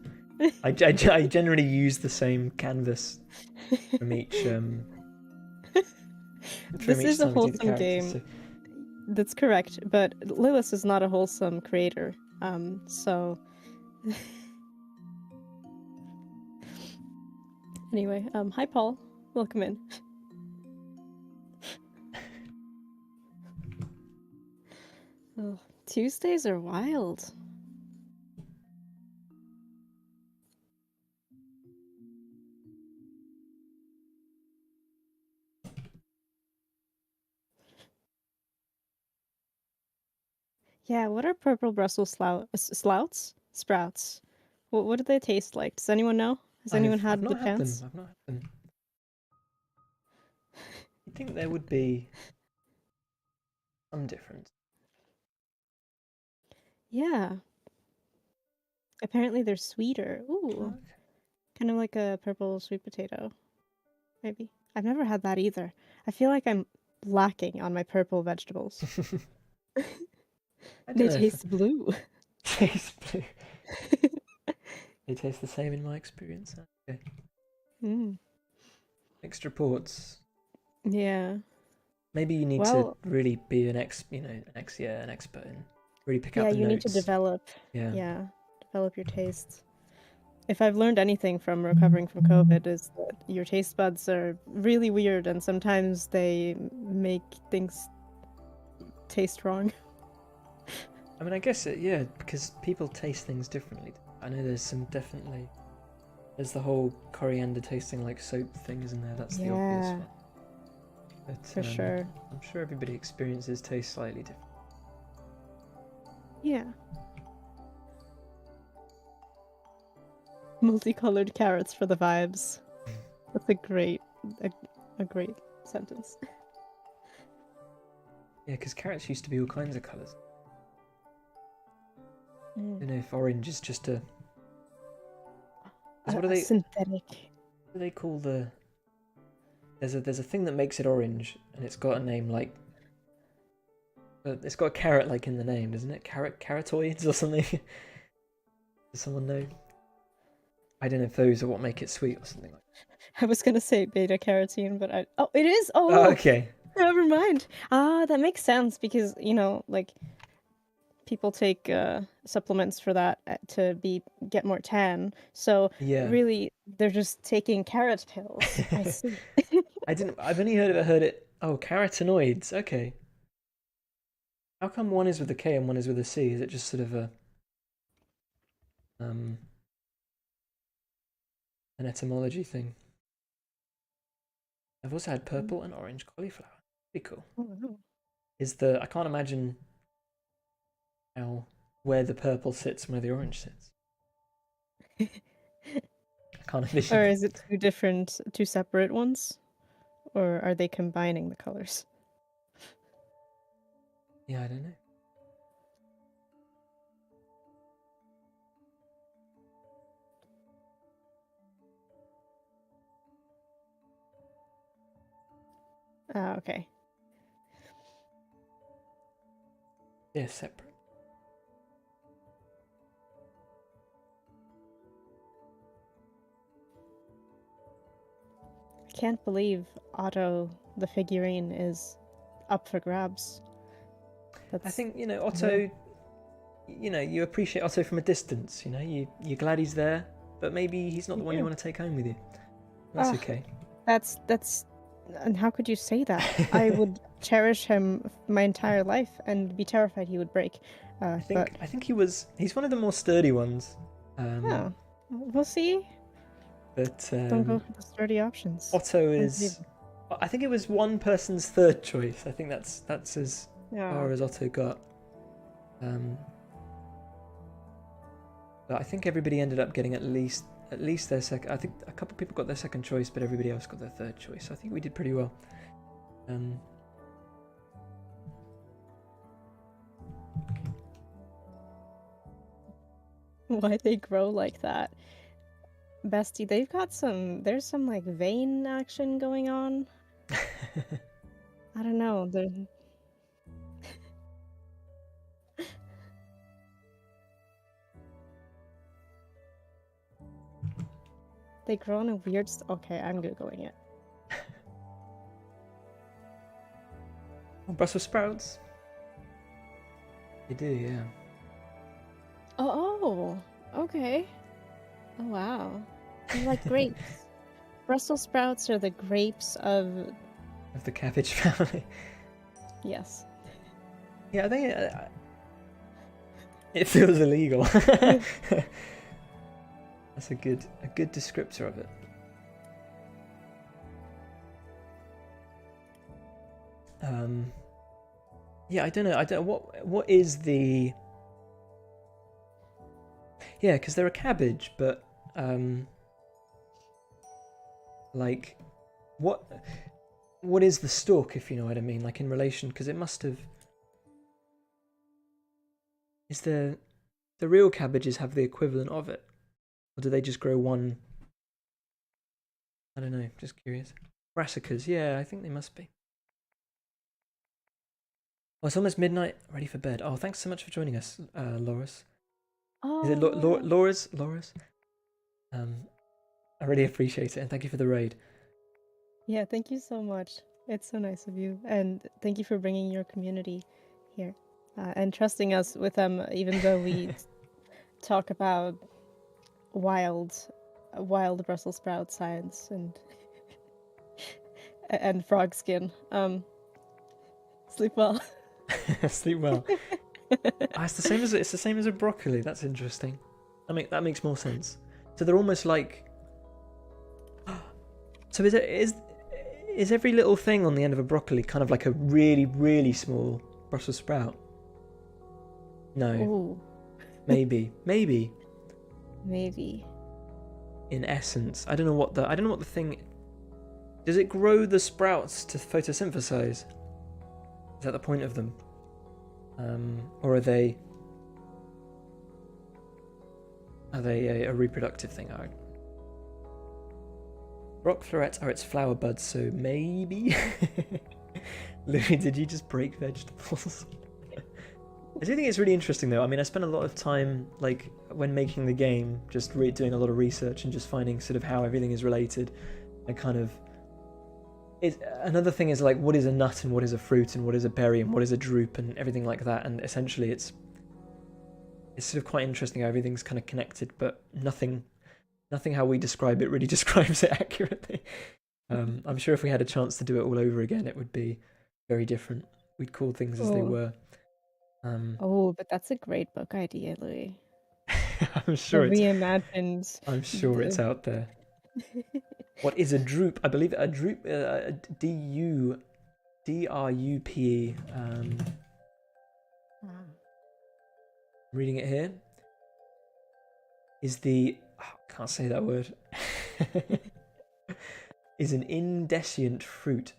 I generally use the same canvas from each. This is a wholesome game. So. That's correct, but Lilith is not a wholesome creator. So. Anyway, hi Paul. Welcome in. Oh, Tuesdays are wild. Yeah, what are purple Brussels slouts? Sprouts. What do they taste like? Does anyone know? Has anyone I've had the not had them. chance? I've not had them. You'd think there would be some difference. Yeah. Apparently they're sweeter. Oh, Ooh, okay. kind of like a purple sweet potato. Maybe. I've never had that either. I feel like I'm lacking on my purple vegetables. I don't They know if taste blue. taste blue. They taste the same in my experience. Okay. Mm. Mixed reports. Yeah. Maybe you need to Well, really be an expert and really pick out yeah, the you need to notes. develop, Yeah. yeah, develop your tastes. If I've learned anything from recovering from COVID is that your taste buds are really weird and sometimes they make things taste wrong. I mean, I guess yeah, because people taste things differently. I know there's the whole coriander tasting like soap thing, isn't there? That's the obvious Yeah, one. But for sure. I'm sure everybody experiences taste slightly different. Yeah. Multicolored carrots for the vibes. That's a, a great sentence. Yeah, because carrots used to be all kinds of colours. I Mm. don't know if orange is just a. Because what do A they synthetic. what do they call the? There's a thing that makes it orange, and it's got a name like. It's got a carrot like in the name, doesn't it? Carrotoids or something. Does someone know? I don't know if those are what make it sweet or something like. I was gonna say beta carotene, but oh, it is. Oh, Oh, okay. never mind. Ah, that makes sense because like people take supplements for that to get more tan. So Yeah. really, they're just taking carrot pills. I see. I've only heard it. Oh, carotenoids. Okay. How come one is with a K and one is with a C? Is it just sort of a um an etymology thing? I've also had purple and orange cauliflower. Pretty cool. Oh, wow. I can't imagine how where the purple sits and where the orange sits. I can't envision Or that. is it two separate ones? Or are they combining the colors? Yeah, I don't know. Ah, okay. They're separate. I can't believe Otto the figurine is up for grabs. I That's think, real. Otto, you appreciate Otto from a distance, you're glad he's there, but maybe he's not the one you Yeah. want to take home with you. That's Ah, okay. that's and how could you say that? I would cherish him my entire life and be terrified he would break. But I think he's one of the more sturdy ones. Um, yeah, we'll see. but Don't go for the sturdy options. Otto is. Unbelievable. I think it was one person's third choice. I think that's as Yeah. far as Otto got. Um, but I think everybody ended up getting at least their second. I think a couple of people got their second choice, but everybody else got their third choice. So I think we did pretty well. Why they grow like that? Bestie, there's some like vein action going on. I don't know. They grow in a weird okay, I'm googling it. Brussels sprouts. They do, yeah. Oh, okay. Oh wow. They're like grapes. Brussels sprouts are the grapes of the cabbage family. Yes. Yeah, I think it feels illegal. That's a good descriptor of it. Yeah, I don't know. What is the... Yeah, because they're a cabbage, but like, what is the stalk, if you know what I mean? Like in relation, because it must have... Is the real cabbages have the equivalent of it, or do they just grow one? I don't know. Just curious. Brassicas, yeah, I think they must be. Oh, it's almost midnight. Ready for bed. Oh, thanks so much for joining us, Loris. Oh, Is it Loris? Loris? I really appreciate it, and thank you for the raid. Yeah, thank you so much. It's so nice of you, and thank you for bringing your community here and trusting us with them, even though we talk about wild Brussels sprout science and frog skin. Sleep well. Sleep well. It's the same as a broccoli. That's interesting. That makes more sense. So they're almost like. So is every little thing on the end of a broccoli kind of like a really, really small Brussels sprout? No. Ooh. Maybe. Maybe. In essence, I don't know what the thing. Does it grow the sprouts to photosynthesize? Is that the point of them? Or are they a reproductive thing? Rock florets are its flower buds, so maybe. Louis, did you just break vegetables? I do think it's really interesting though. I mean, I spent a lot of time, like, when making the game, just doing a lot of research and just finding sort of how everything is related, and kind of. Another thing is like, what is a nut and what is a fruit and what is a berry and what is a drupe and everything like that. And essentially, it's sort of quite interesting how everything's kind of connected, but nothing how we describe it really describes it accurately. I'm sure if we had a chance to do it all over again, it would be very different. We'd call things as they were. But that's a great book idea, Louis. I'm sure reimagined. I'm sure it's out there. What is a drupe? I believe a drupe, D-R-U-P-E. Reading it here. Is the... I can't say that word. Is an indescient fruit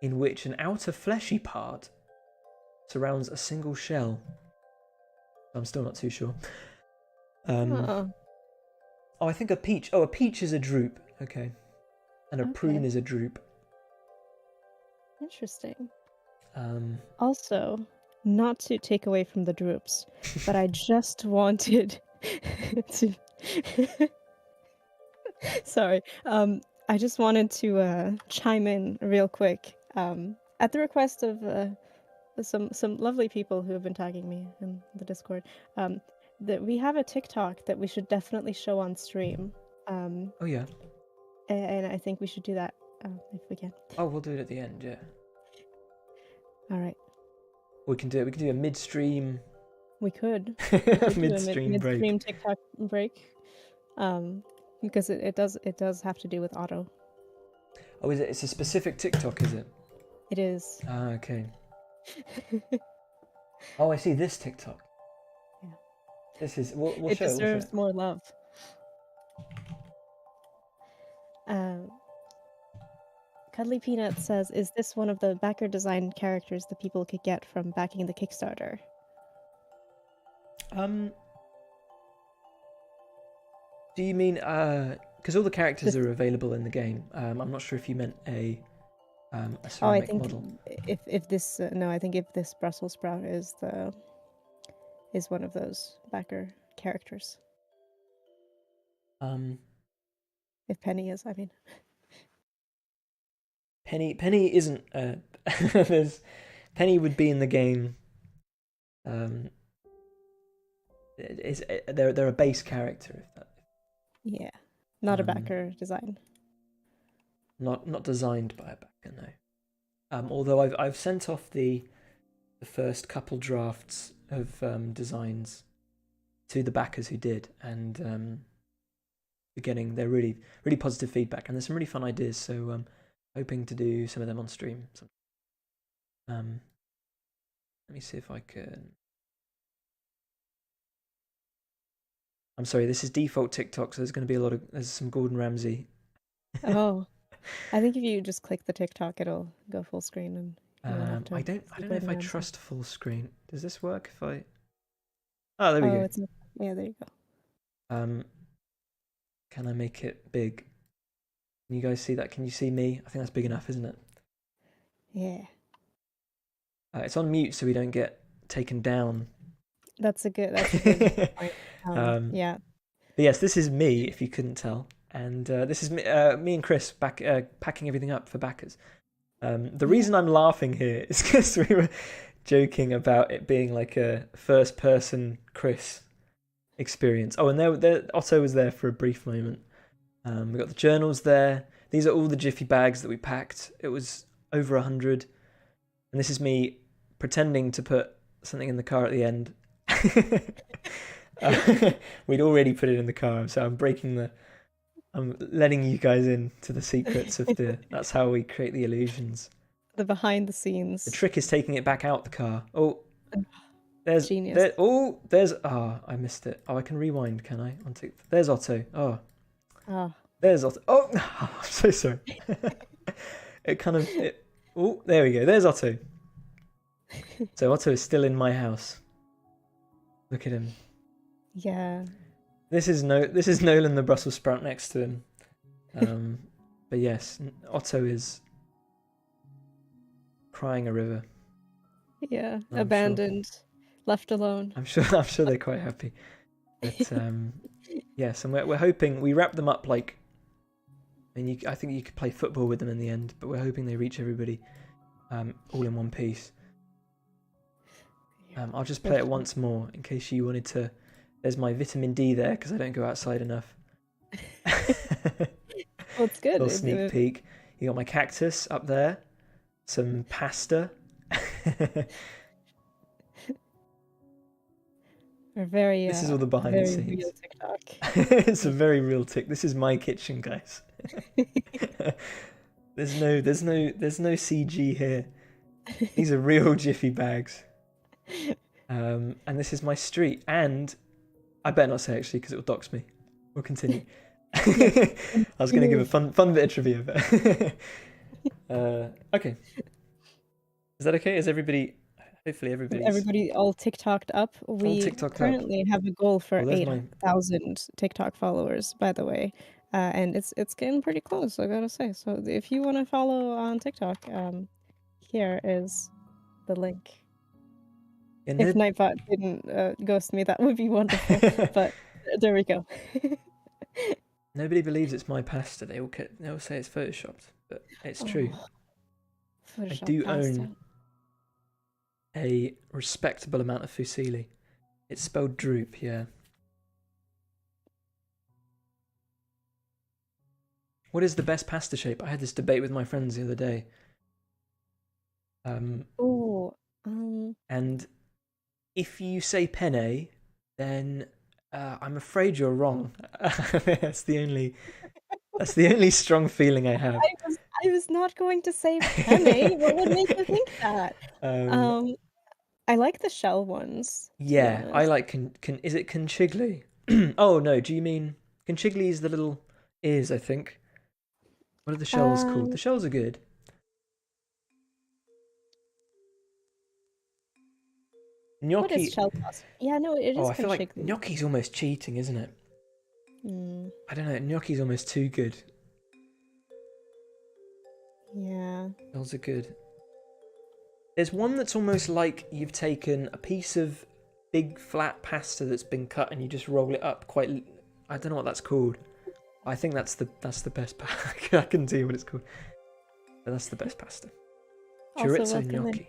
in which an outer fleshy part surrounds a single shell. I'm still not too sure. Oh, I think a peach. Oh, a peach is a drupe. Okay. And a prune is a drupe. Interesting. Also, not to take away from the drupes, but I just wanted to... Sorry. I just wanted to chime in real quick at the request of some lovely people who have been tagging me in the Discord. That we have a TikTok that we should definitely show on stream. Oh yeah. And I think we should do that if we can. Oh, we'll do it at the end, yeah. All right. We can do a midstream. We could. Midstream break. Midstream TikTok break. Because it does have to do with auto. Oh, is it? It's a specific TikTok, is it? It is. Ah, okay. Oh, I see this TikTok. Yeah. This is. We'll it show deserves it. more love. Cuddly Peanut says, "Is this one of the backer design characters the people could get from backing the Kickstarter?" Do you mean because all the characters are available in the game? I'm not sure if you meant a ceramic model. If this no, I think if this Brussels sprout is one of those backer characters. If Penny is, I mean. Penny isn't. Penny would be in the game. They're a base character. If that. Yeah. Not a backer design. Not designed by a backer, no. Although I've sent off the first couple drafts of designs to the backers who did, and they're really really positive feedback, and there's some really fun ideas. So hoping to do some of them on stream. Let me see if I can. I'm sorry, this is default TikTok, so there's going to be there's some Gordon Ramsay. Oh, I think if you just click the TikTok, it'll go full screen, and you won't have to I don't know if I Ramsay. trust full screen. Does this work if I? Oh, there we go. Yeah, there you go. Can I make it big? Can you guys see that? Can you see me? I think that's big enough, isn't it? Yeah. It's on mute so we don't get taken down. That's a good point. Yeah. But yes, this is me, if you couldn't tell. And this is me and Chris packing everything up for backers. The reason I'm laughing here is because we were joking about it being like a first-person Chris experience. Oh, and there Otto was there for a brief moment. We got the journals there. These are all the Jiffy bags that we packed. It was over 100. And this is me pretending to put something in the car at the end. We'd already put it in the car, so I'm letting you guys in to the secrets of that's how we create the illusions. The behind the scenes. The trick is taking it back out the car. Oh, there's genius. I missed it. Oh, I can rewind, can I? There's Otto. There's Otto. Oh, I'm so sorry. Oh, there we go. There's Otto. So Otto is still in my house. Look at him. Yeah. This is Nolan the Brussels sprout next to him. But yes, Otto is crying a river. Yeah, abandoned, left alone. I'm sure they're quite happy. But yes, and we're hoping we wrap them up like. I think you could play football with them in the end, but we're hoping they reach everybody all in one piece. I'll just play it once more in case you wanted to. There's my vitamin D there because I don't go outside enough. Well, it's good. Little sneak peek. You got my cactus up there. Some pasta. We're very. This is all the behind the scenes. Real TikTok. It's a very real tick. This is my kitchen, guys. There's no CG here. These are real Jiffy bags. And this is my street. And I better not say actually because it will dox me. We'll continue. I was going to give a fun bit of trivia, but okay. Is that okay? Is everybody? Hopefully everybody all TikToked up. We currently have a goal for 8,000 TikTok followers, by the way, and it's getting pretty close, I gotta say. So if you want to follow on TikTok, here is the link. If Nightbot didn't ghost me, that would be wonderful. But there we go. Nobody believes it's my pasta. They all say it's photoshopped, but it's true. I do own a respectable amount of fusilli. It's spelled droop, yeah. What is the best pasta shape? I had this debate with my friends the other day. And if you say penne, then I'm afraid you're wrong. That's the only strong feeling I have. I was not going to say penne. What would make you think that? I like the shell ones. Yeah, I like is it conchigli? Oh no, do you mean conchigli is the little ears, I think. What are the shells called? The shells are good. Gnocchi. What is shell pasta? Yeah, no, it is. Oh, I feel like gnocchi's almost cheating, isn't it? I don't know. Gnocchi's almost too good. Yeah. Those are good. There's one that's almost like you've taken a piece of big flat pasta that's been cut and you just roll it up quite. I don't know what that's called. I think that's the best pasta. I couldn't tell you what it's called. But that's the best pasta. Chorizo gnocchi.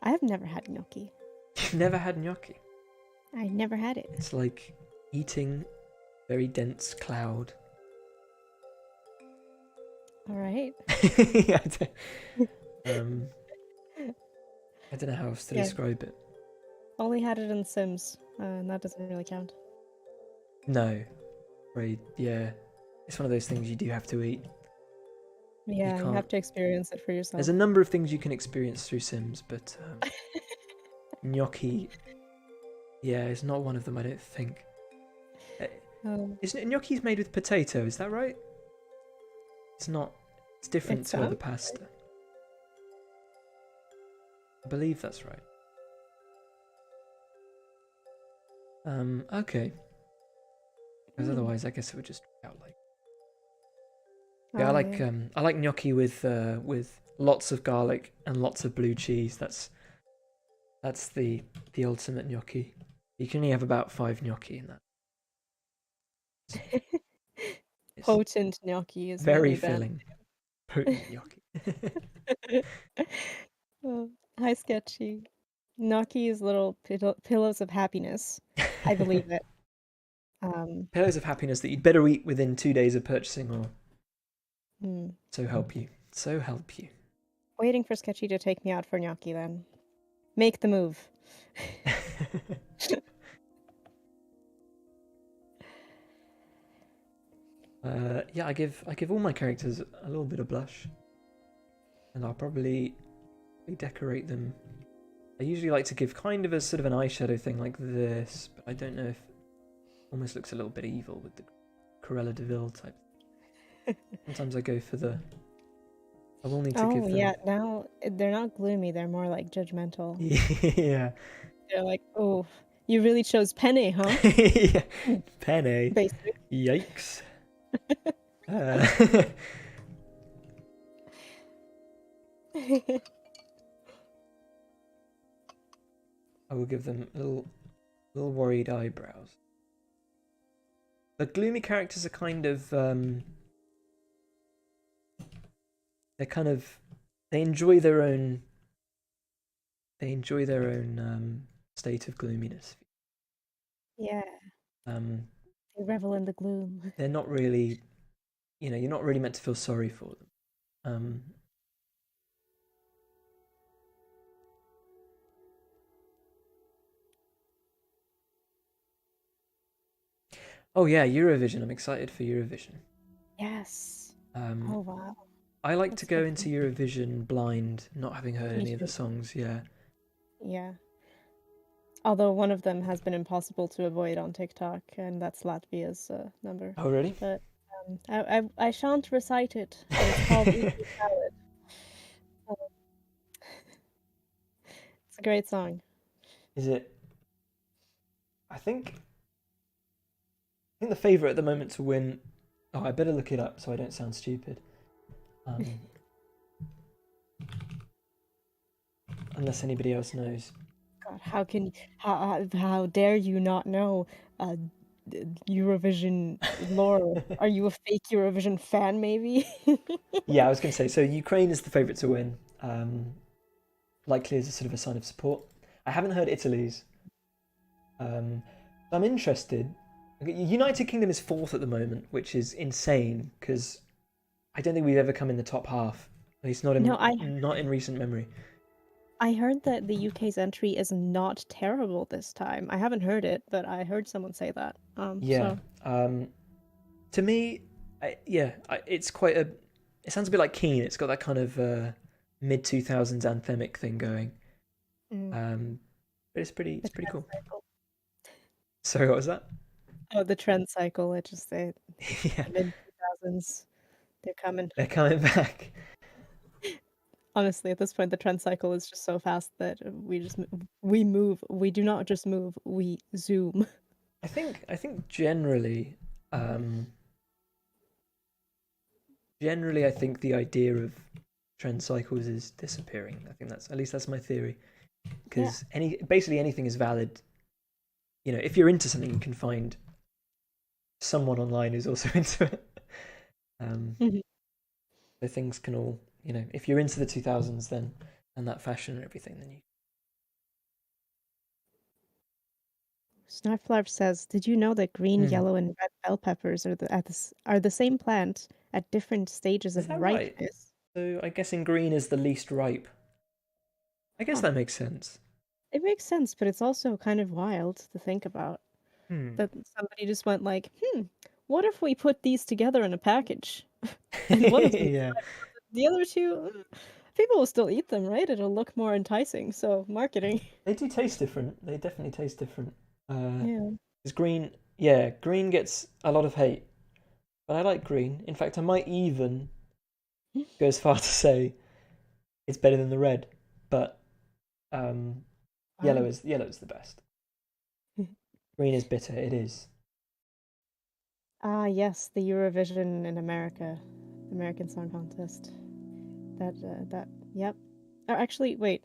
I've never had gnocchi. You've never had gnocchi? I never had it. It's like eating very dense cloud. All right. Yeah, I don't know how else to Yeah. describe it. Only had it in Sims, and that doesn't really count. No, right? Yeah, it's one of those things you do have to eat. Yeah, you can't- have to experience it for yourself. There's a number of things you can experience through Sims, but gnocchi, yeah, is not one of them. I don't think. Isn't it gnocchi's made with potato? Is that right? It's not. It's different It to other sounds pasta. I believe that's right. Okay. Because otherwise, I guess it would just out like. Yeah, I like gnocchi with lots of garlic and lots of blue cheese. That's the ultimate gnocchi. You can only have about 5 gnocchi in that. It's Potent gnocchi is very what filling. Potent gnocchi. Oh, hi, Sketchy. Gnocchi is little pillows of happiness. I believe it. Pillows of happiness that you'd better eat within 2 days of purchasing, or hmm. so help you. So help you. Waiting for Sketchy to take me out for gnocchi then. Make the move. Yeah, I give all my characters a little bit of blush, and I'll probably decorate them. I usually like to give kind of a sort of an eyeshadow thing like this, but I don't know if it almost looks a little bit evil with the Cruella de Vil type. Sometimes I go for the. I will need to give them. Yeah, now they're not gloomy, they're more like judgmental. Yeah. They're like, oh, you really chose Penny, huh? Yeah. Penny. Basic. Yikes. I will give them little worried eyebrows. The gloomy characters are kind of they enjoy their own state of gloominess. Yeah. They revel in the gloom. They're not really, you're not really meant to feel sorry for them. Oh yeah, Eurovision. I'm excited for Eurovision. Yes. Oh wow. I like to go into Eurovision blind, not having heard any of the too. songs. Yeah. Yeah. Although one of them has been impossible to avoid on TikTok, and that's Latvia's number. Oh really? But I shan't recite it. It's called Equal Salad. It's a great song. Is it? I think the favourite at the moment to win. Oh, I better look it up so I don't sound stupid. Unless anybody else knows. God, how dare you not know Eurovision lore? Are you a fake Eurovision fan, maybe? Yeah, I was going to say. So Ukraine is the favourite to win. Likely as a sort of a sign of support. I haven't heard Italy's. I'm interested. United Kingdom is 4th at the moment, which is insane because I don't think we've ever come in the top half. At least not in recent memory. I heard that the UK's entry is not terrible this time. I haven't heard it, but I heard someone say that. Yeah. So. To me, it's quite a. It sounds a bit like Keane. It's got that kind of mid 2000s anthemic thing going. But it's pretty cool. Cycle. Sorry, what was that? Oh, the trend cycle. It just yeah. Mid 2000s. They're coming. They're coming back. Honestly, at this point, the trend cycle is just so fast that we move. We do not just move. We zoom. I think generally, I think the idea of trend cycles is disappearing. I think that's my theory. Because basically anything is valid. If you're into something, you can find someone online who's also into it. So things can all, if you're into the 2000s, then and that fashion and everything, then you. Snarflarf says, "Did you know that green, Hmm. yellow, and red bell peppers are the same plant at different stages Is of that right? ripeness?" So I guess in green is the least ripe. I guess Huh. that makes sense. It makes sense, but it's also kind of wild to think about Hmm. that somebody just went like, what if we put these together in a package? And one of them, Yeah. the other two, people will still eat them, right? It'll look more enticing. So marketing. They do taste different. They definitely taste different. Yeah. Because green, yeah, green gets a lot of hate, but I like green. In fact, I might even go as far to say it's better than the red, but um, Wow. yellow is the best. Green is bitter. It is. Ah, yes, the Eurovision in America, the American Song Contest. Yep. Oh, actually, wait.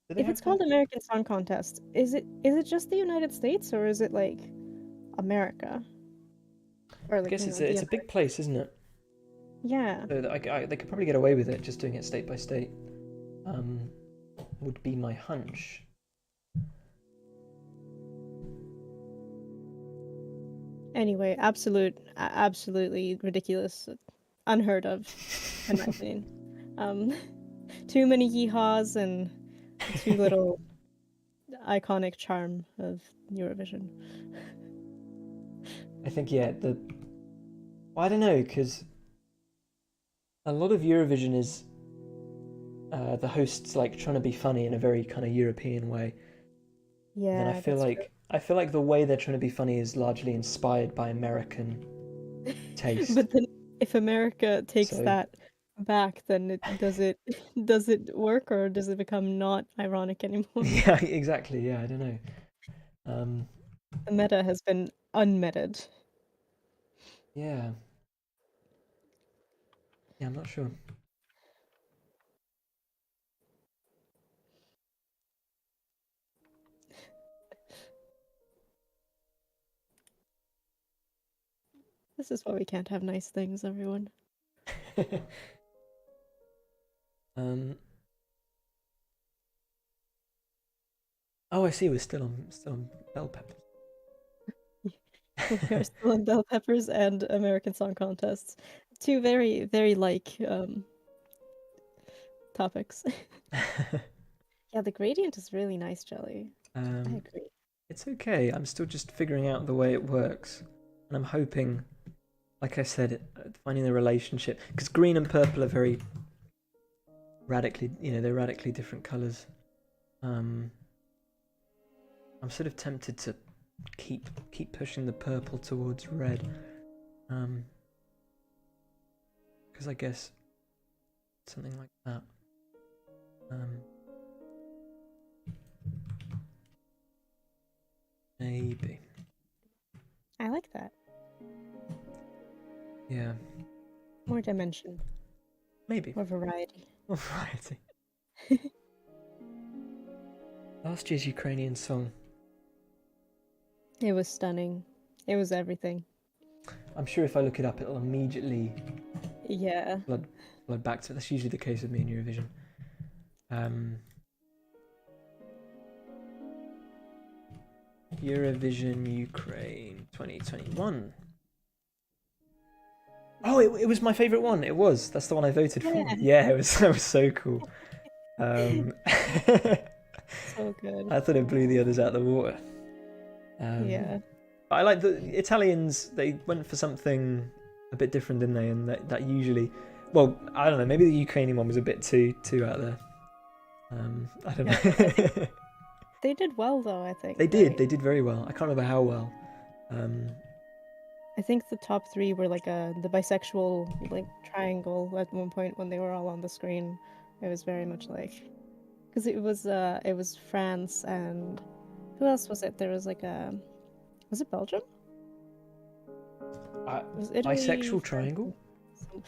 Do they If it's have that? called American Song Contest, is it just the United States or is it like America or I like guess the it's a big place, isn't it? yeah. So that they could probably get away with it just doing it state by state. Um, would be my hunch. Anyway, absolutely ridiculous, unheard of, in my opinion. Um, too many yeehaws and too little iconic charm of Eurovision. I think yeah. Well, I don't know because a lot of Eurovision is the hosts like trying to be funny in a very kind of European way. And then Yeah, that's true. I feel like the way they're trying to be funny is largely inspired by American taste. But then if America takes So that back, then it does it work or does it become not ironic anymore? yeah, exactly. Yeah, I don't know. Um, The meta has been unmeted. yeah, yeah, I'm not sure. This is why we can't have nice things, everyone. um, oh, I see. We're still on bell peppers. We are still in bell peppers and American Song Contests. Two very, very like topics. Yeah, the gradient is really nice, Jelly. I um, agree. it's okay. I'm still just figuring out the way it works, and I'm hoping, like I said, finding the relationship because green and purple are very radically, they're radically different colors. Um, I'm sort of tempted to keep pushing the purple towards red, because I guess something like that. Um, maybe. I like that. Yeah. More dimension, Maybe. more variety. More variety. Last year's Ukrainian song. It was stunning. It was everything. I'm sure if I look it up, it'll immediately Yeah. flood back to. That's usually the case with me in Eurovision. Eurovision Ukraine 2021. Oh, it was my favorite one. It was. That's the one I voted for. Yeah. Yeah, it was. That was so cool. So good. I thought it blew the others out of the water. Yeah. I like the Italians. They went for something a bit different, didn't they? And that usually, well, I don't know. Maybe the Ukrainian one was a bit too out there. I don't know. They did well though, I think. They did. Right? They did very well. I can't remember how well. I think the top three were like the bisexual like triangle at one point when they were all on the screen. It was very much like because it was France and who else was it? There was like a was it Belgium? It was Italy, Bisexual France, triangle. and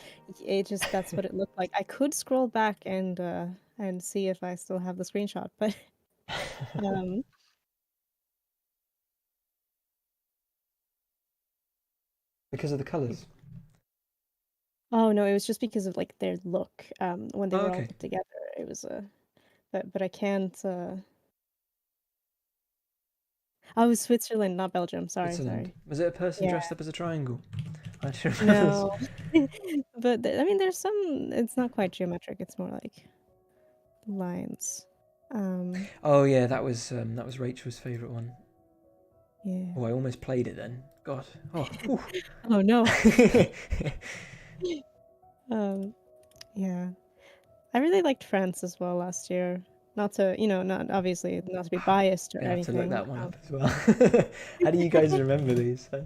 it just that's what it looked like. I could scroll back and see if I still have the screenshot, but um Because of the colours. oh no, it was just because of like their look when they Oh, were all okay. put together. It was a but I can't Oh, it was Switzerland, not Belgium. Sorry, Switzerland. sorry. Was it a person Yeah. dressed up as a triangle? I should remember this. No. But I mean, there's some. It's not quite geometric. It's more like lines. Oh yeah, that was Rachel's favourite one. Yeah. Oh, I almost played it then. God. Oh. Whew. Oh no. Yeah. I really liked France as well last year. Not to, not obviously not to be biased or Gonna have to look anything. that one up as well. How do you guys remember these? I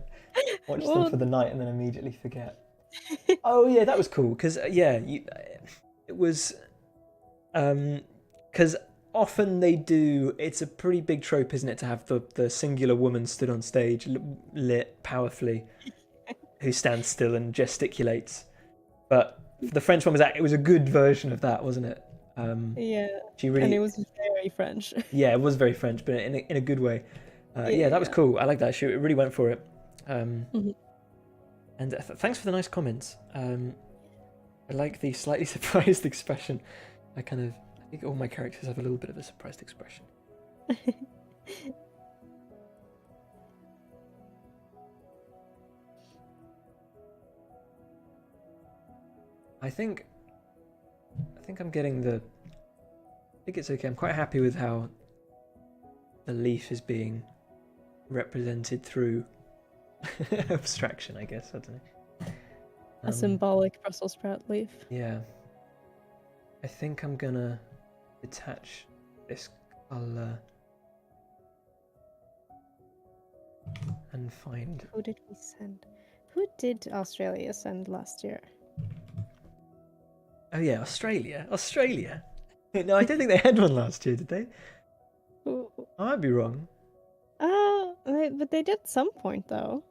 watch them Well, for the night and then immediately forget. Oh yeah, that was cool because it was because often they do. It's a pretty big trope, isn't it, to have the singular woman stood on stage, lit powerfully, who stands still and gesticulates. But the French one it was a good version of that, wasn't it? yeah. She really, And it was very French. yeah, it was very French, but in a good way. Yeah, that was cool. I like that. She really went for it. Mhm. And thanks for the nice comments. I like the slightly surprised expression. I think all my characters have a little bit of a surprised expression. I think I'm getting I think it's okay. I'm quite happy with how the leaf is being represented through abstraction, I guess. I don't know. A symbolic Brussels sprout leaf. Yeah. I think I'm gonna detach this colour and find. Who did we send? Who did Australia send last year? Oh yeah, Australia. No, I don't think they had one last year, did they? Who? I might be wrong. But they did at some point though.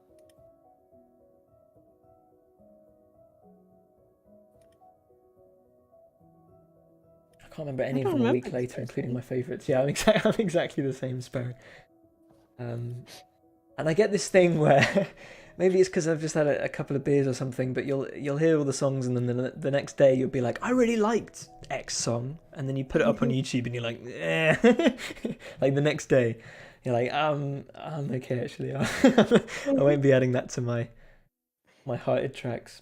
I can't remember any I of don't them a remember week this later, person. including my favourites. Yeah, I'm exactly the same, Sparrow. And I get this thing where maybe it's because I've just had a couple of beers or something, but you'll hear all the songs, and then the next day you'll be like, I really liked X song, and then you put it up on YouTube and you're like, eh. Like the next day, you're like, I'm okay actually. I won't be adding that to my hearted tracks.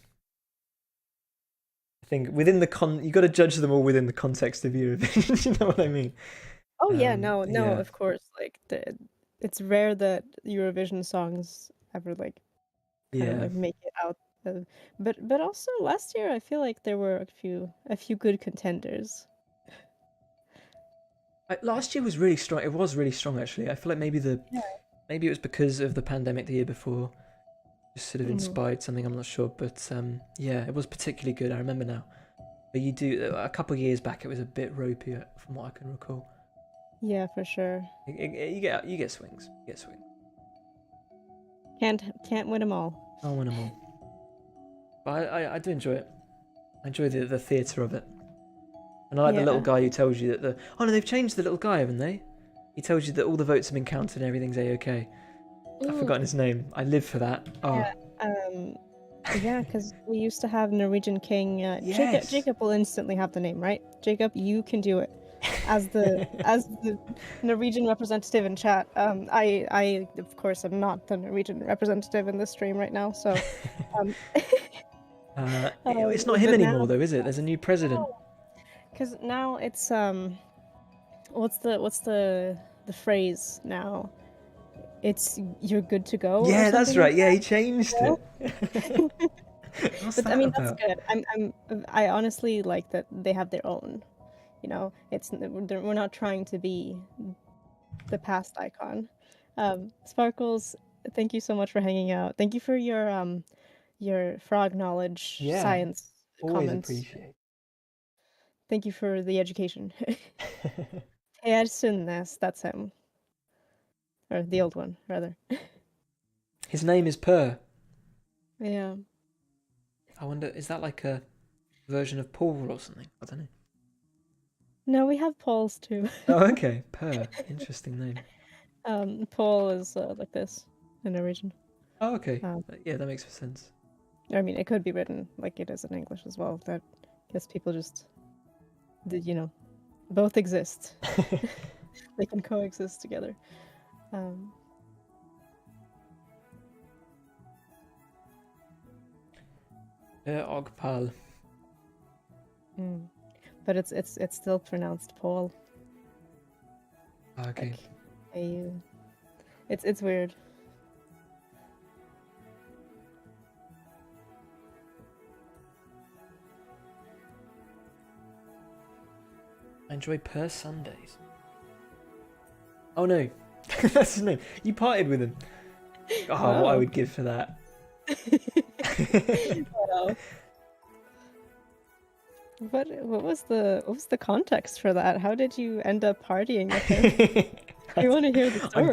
I think within the you got to judge them all within the context of Eurovision. You know what I mean? Oh yeah, no, yeah. of course. Like it's rare that Eurovision songs ever like kind of like make it out. But also last year I feel like there were a few good contenders. Last year was really strong. It was really strong actually. I feel like maybe it was because of the pandemic the year before, just sort of inspired something. I'm not sure, but yeah, it was particularly good. I remember now. But you do a couple of years back, it was a bit ropier from what I can recall. Yeah, for sure. You get swings. You get swings. Can't win them all. I'll win them all. But I do enjoy it. I enjoy the theatre of it. And I like the little guy who tells you that oh no, they've changed the little guy, haven't they? He tells you that all the votes have been counted and everything's a-okay. I've forgotten his name. I live for that. Oh. Yeah, because we used to have Norwegian King. Yes. Jacob will instantly have the name, right? Jacob, you can do it. As the Norwegian representative in chat. I of course am not the Norwegian representative in this stream right now, so it's not him anymore though, is it? There's a new president. Because now it's what's the phrase now? It's you're good to go. Yeah, that's right. Yeah, he changed it. But I mean, that's good. I honestly like that they have their own. You know, we're not trying to be the past icon. Sparkles, thank you so much for hanging out. Thank you for your frog knowledge, science always comments. Appreciate. Thank you for the education. Sunnes, that's him. Or the old one, rather. His name is Per. Yeah. I wonder, is that like a version of Paul or something? I don't know. No, we have Pauls too. Oh, okay. Per. Interesting name. Paul is like this in Norwegian. Oh, okay. Yeah, that makes sense. I mean, it could be written like it is in English as well. That I guess people just, both exist. They can coexist together. Ogpal. But it's still pronounced Paul. Okay. Like, AU. It's weird. I enjoy Per Sundays. Oh no, that's his name. You partied with him. Oh, what I would give for that. Wow. What was the context for that? How did you end up partying with him? I want to hear the story. I'm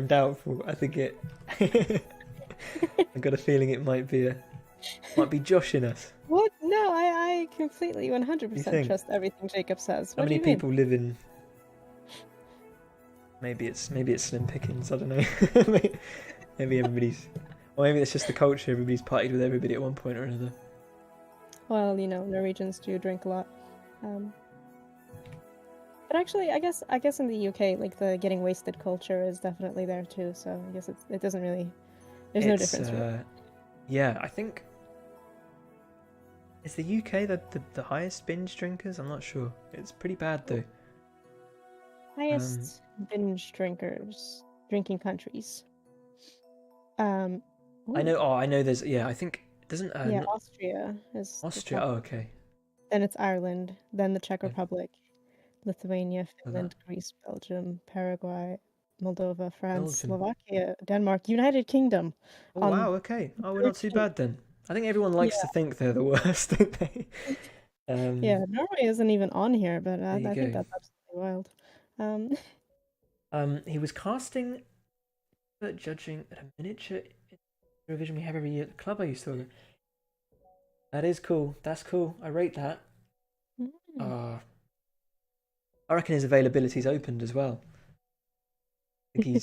doubtful. I think it. I've got a feeling it might be joshing us. What? No, I completely 100% trust everything Jacob says. How many people live in? Maybe it's slim pickings. I don't know. Maybe everybody's, or maybe it's just the culture. Everybody's partied with everybody at one point or another. Well, you know, Norwegians do drink a lot. But actually, I guess in the UK, like, the getting wasted culture is definitely there too. So I guess it doesn't really. There's no difference. Really. Yeah, I think. Is the UK the highest binge drinkers? I'm not sure. It's pretty bad though. Highest binge drinking countries. I know. Oh, I know. There's. Yeah, I think doesn't. Austria is. Austria. Oh, okay. Then it's Ireland. Then the Czech Republic, Lithuania, Finland, Greece, Belgium, Paraguay, Moldova, France, Slovakia, Denmark, United Kingdom. Oh wow. Okay. Oh, we're not too bad then. I think everyone likes to think they're the worst, don't they? Yeah, Norway isn't even on here, but I think that's absolutely wild. He was casting, judging at a miniature Eurovision we have every year at the club I used to go. That is cool. That's cool. I rate that. I reckon his availability's opened as well. I think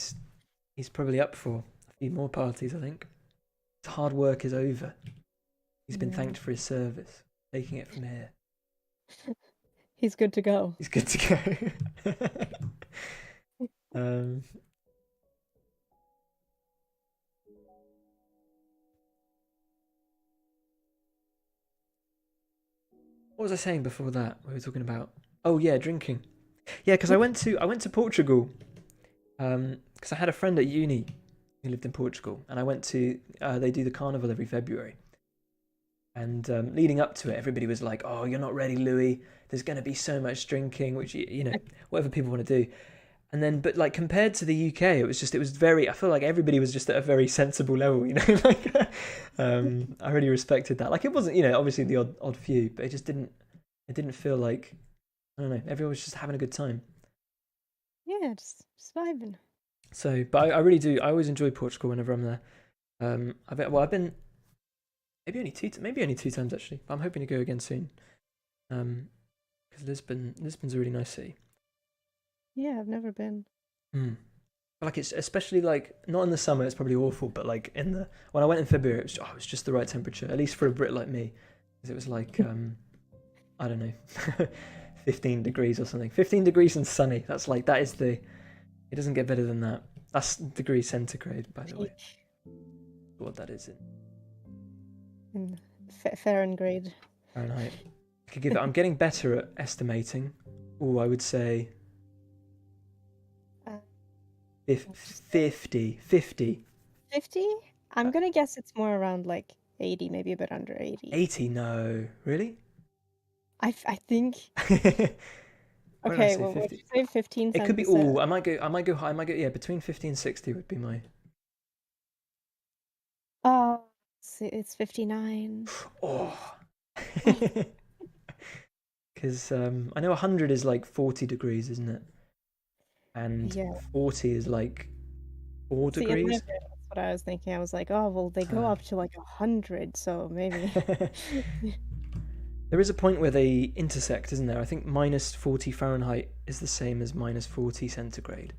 he's probably up for a few more parties. I think his hard work is over. He's been thanked for his service. Taking it from here. He's good to go. He's good to go. What was I saying before that? We were talking about. Oh yeah, drinking. Yeah, because I went to Portugal. Because I had a friend at uni who lived in Portugal, and I went to. They do the carnival every February. And leading up to it, everybody was like, "Oh, you're not ready, Louis. There's going to be so much drinking, which you know, whatever people want to do." And then, but like compared to the UK, it was very. I feel like everybody was just at a very sensible level, you know. Like, I really respected that. Like, it wasn't, you know, obviously the odd few, but it just didn't. It didn't feel like, I don't know. Everyone was just having a good time. Yeah, just vibing. So, but I really do. I always enjoy Portugal whenever I'm there. I've been. Maybe only two times actually. But I'm hoping to go again soon. Because Lisbon's a really nice city. Yeah, I've never been. Like, it's especially like not in the summer. It's probably awful, but like when I went in February, it was just the right temperature, at least for a Brit like me. Because it was like I don't know, 15 degrees or something. 15 degrees and sunny. That's like that is the. It doesn't get better than that. That's degrees centigrade, by the way. What that is in Fahrenheit. Fahrenheit. I could give it. I'm getting better at estimating. Oh, I would say 50. 50? I'm gonna guess it's more around like 80, maybe a bit under 80. 80? No, really? I think. Okay, well, would you say 15? It could be. Oh, I might go high. I might go. Yeah, between 50 and 60 would be my. Oh, it's 59. Oh. Because I know 100 is like 40 degrees, isn't it? And 40 is like 4 degrees. That's what I was thinking. I was like, oh, well, they go up to like 100, so maybe. There is a point where they intersect, isn't there? I think minus 40 Fahrenheit is the same as minus 40 centigrade.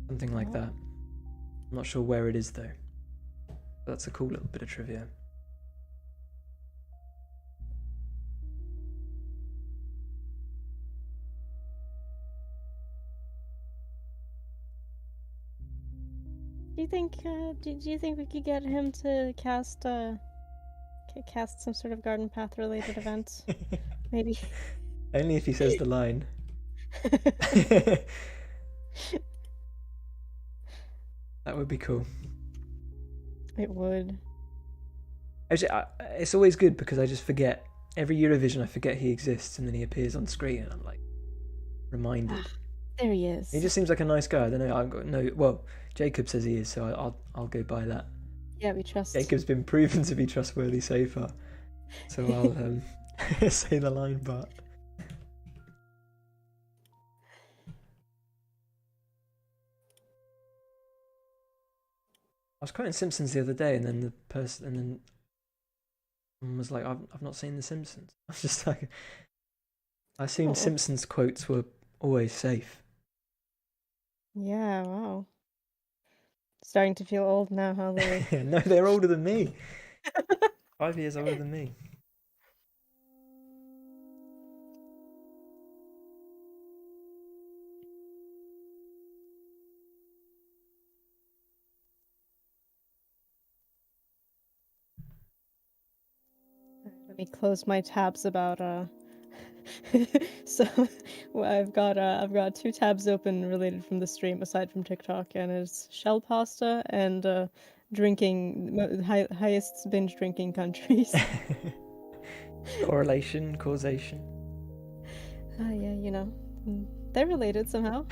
Something like that. I'm not sure where it is, though. That's a cool little bit of trivia. Do you think we could get him to cast cast some sort of garden path related event. Maybe. Only if he says the line. That would be cool. It would. Actually, it's always good because I just forget. Every Eurovision, I forget he exists, and then he appears on screen, and I'm like reminded. There he is. He just seems like a nice guy. I don't know. I've got no. Well, Jacob says he is, so I'll go by that. Yeah, we trust. Jacob's been proven to be trustworthy so far, so I'll say the line part. I was quoting Simpsons the other day, and then someone was like, "I've not seen The Simpsons." I was just like, I assumed Simpsons quotes were always safe. Yeah, wow. Starting to feel old now, huh, Louis? No, they're older than me. 5 years older than me. Let me close my tabs about so I've got 2 tabs open related from the stream aside from TikTok, and it's shell pasta and drinking highest binge drinking countries. Correlation, causation. Yeah, they're related somehow.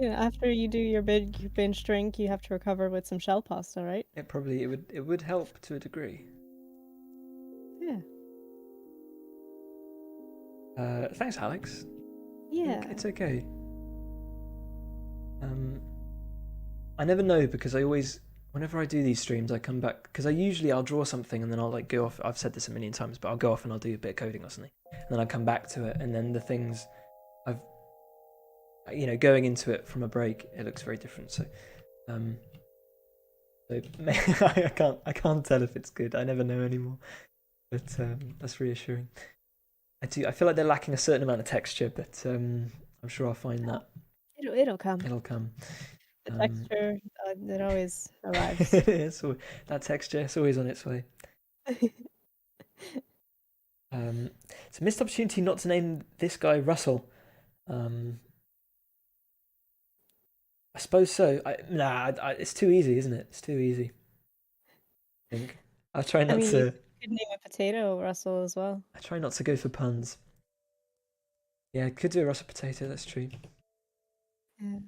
After you do your big binge drink, you have to recover with some shell pasta, right? It would help to a degree. Yeah. Thanks, Alex. Yeah. It's okay. I never know because whenever I do these streams, I come back because I'll draw something and then I'll like go off. I've said this a million times, but I'll go off and I'll do a bit of coding or something, and then I come back to it, and then the things I've, going into it from a break, it looks very different. So, I can't tell if it's good. I never know anymore, but that's reassuring. I feel like they're lacking a certain amount of texture, but I'm sure I'll find that. It'll come. It'll come. The texture, it always arrives. That texture, it's always on its way. It's a missed opportunity not to name this guy Russell. I suppose so. It's too easy, isn't it? It's too easy. I think. I'll try not to. You could name a potato Russell as well. I try not to go for puns. Yeah, I could do a Russell potato. That's true. Yeah.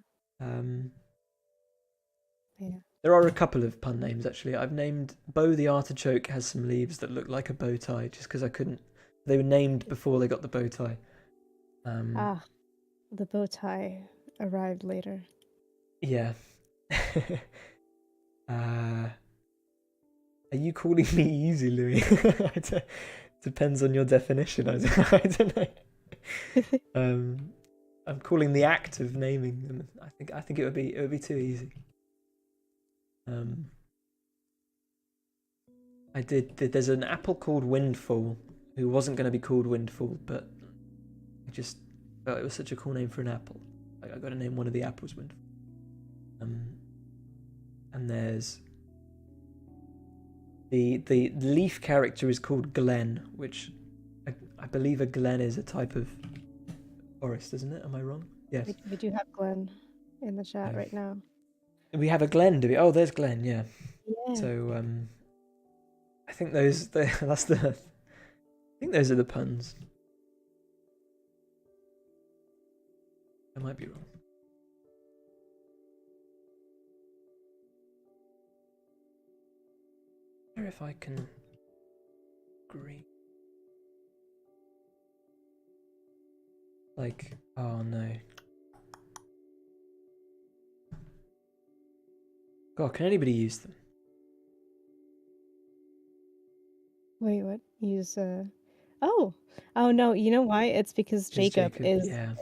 Yeah. There are a couple of pun names actually. I've named Bo the artichoke has some leaves that look like a bow tie, just because I couldn't. They were named before they got the bow tie. The bow tie arrived later. Yeah. Are you calling me easy, Louis? Depends on your definition. I don't know. I'm calling the act of naming them. I think it would be too easy. There's an apple called Windfall who wasn't going to be called Windfall, but I just felt it was such a cool name for an apple. I got to name one of the apples Windfall. And there's the leaf character is called Glen, which I believe a Glen is a type of forest, isn't it? Am I wrong? Yes. We do have Glen in the chat right now. We have a Glen, do we? Oh, there's Glen, yeah. Yeah. So I think those are the puns. I might be wrong. I wonder if I can agree. Like, oh no. God, can anybody use them? Wait, what? Use Oh no, you know why? It's because Jacob is a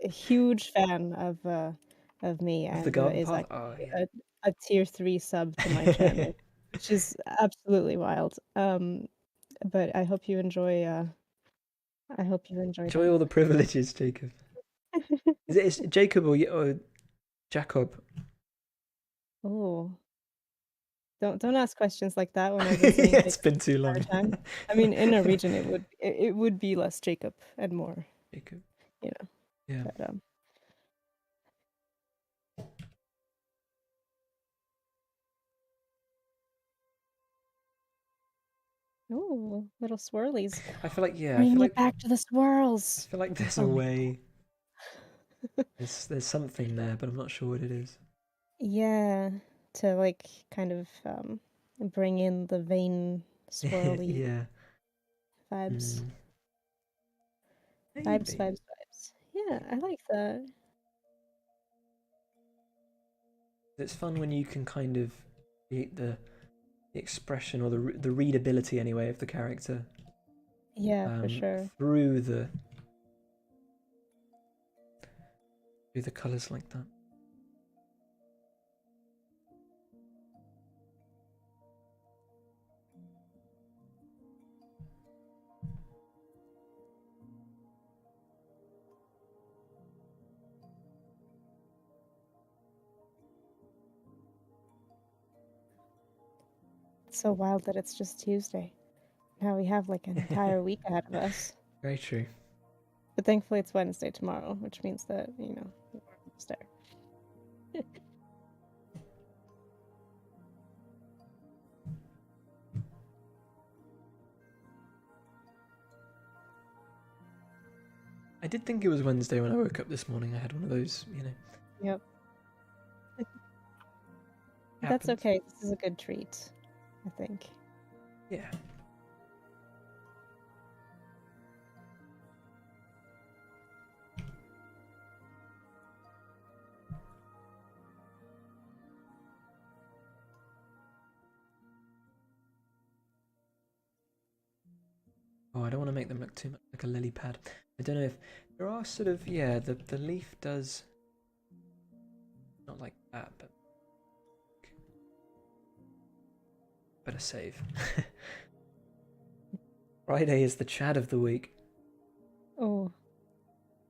huge fan of me and is like a tier 3 sub to my channel, which is absolutely wild. But I hope you enjoy enjoy all the privileges, Jacob. Is it Jacob or Jacob? Oh. Don't ask questions like that when I've been saying Yeah, it's Jacob been too the long. entire time. I mean, in Norwegian, it would be less Jacob and more, Jacob. you know. Yeah. But oh, little swirlies. I feel like Bring it back to the I swirls. feel like there's Oh a my way. There's something there, but I'm not sure what it is. Yeah, to like kind of bring in the vein swirly Yeah. vibes. Vibes, Maybe. vibes, vibes. Yeah, I like that. It's fun when you can kind of create the expression or the readability anyway of the character Yeah, for sure. through the colours like that. It's so wild that it's just Tuesday. Now we have like an entire week ahead of us. Very true. But thankfully it's Wednesday tomorrow, which means that, we're almost there. I did think it was Wednesday when I woke up this morning. I had one of those, Yep. That's happens. okay. This is a good treat, I think. Yeah. Oh, I don't want to make them look too much like a lily pad. I don't know if there are sort of, the leaf does not like that, but better save. Friday is the Chad of the week. Oh,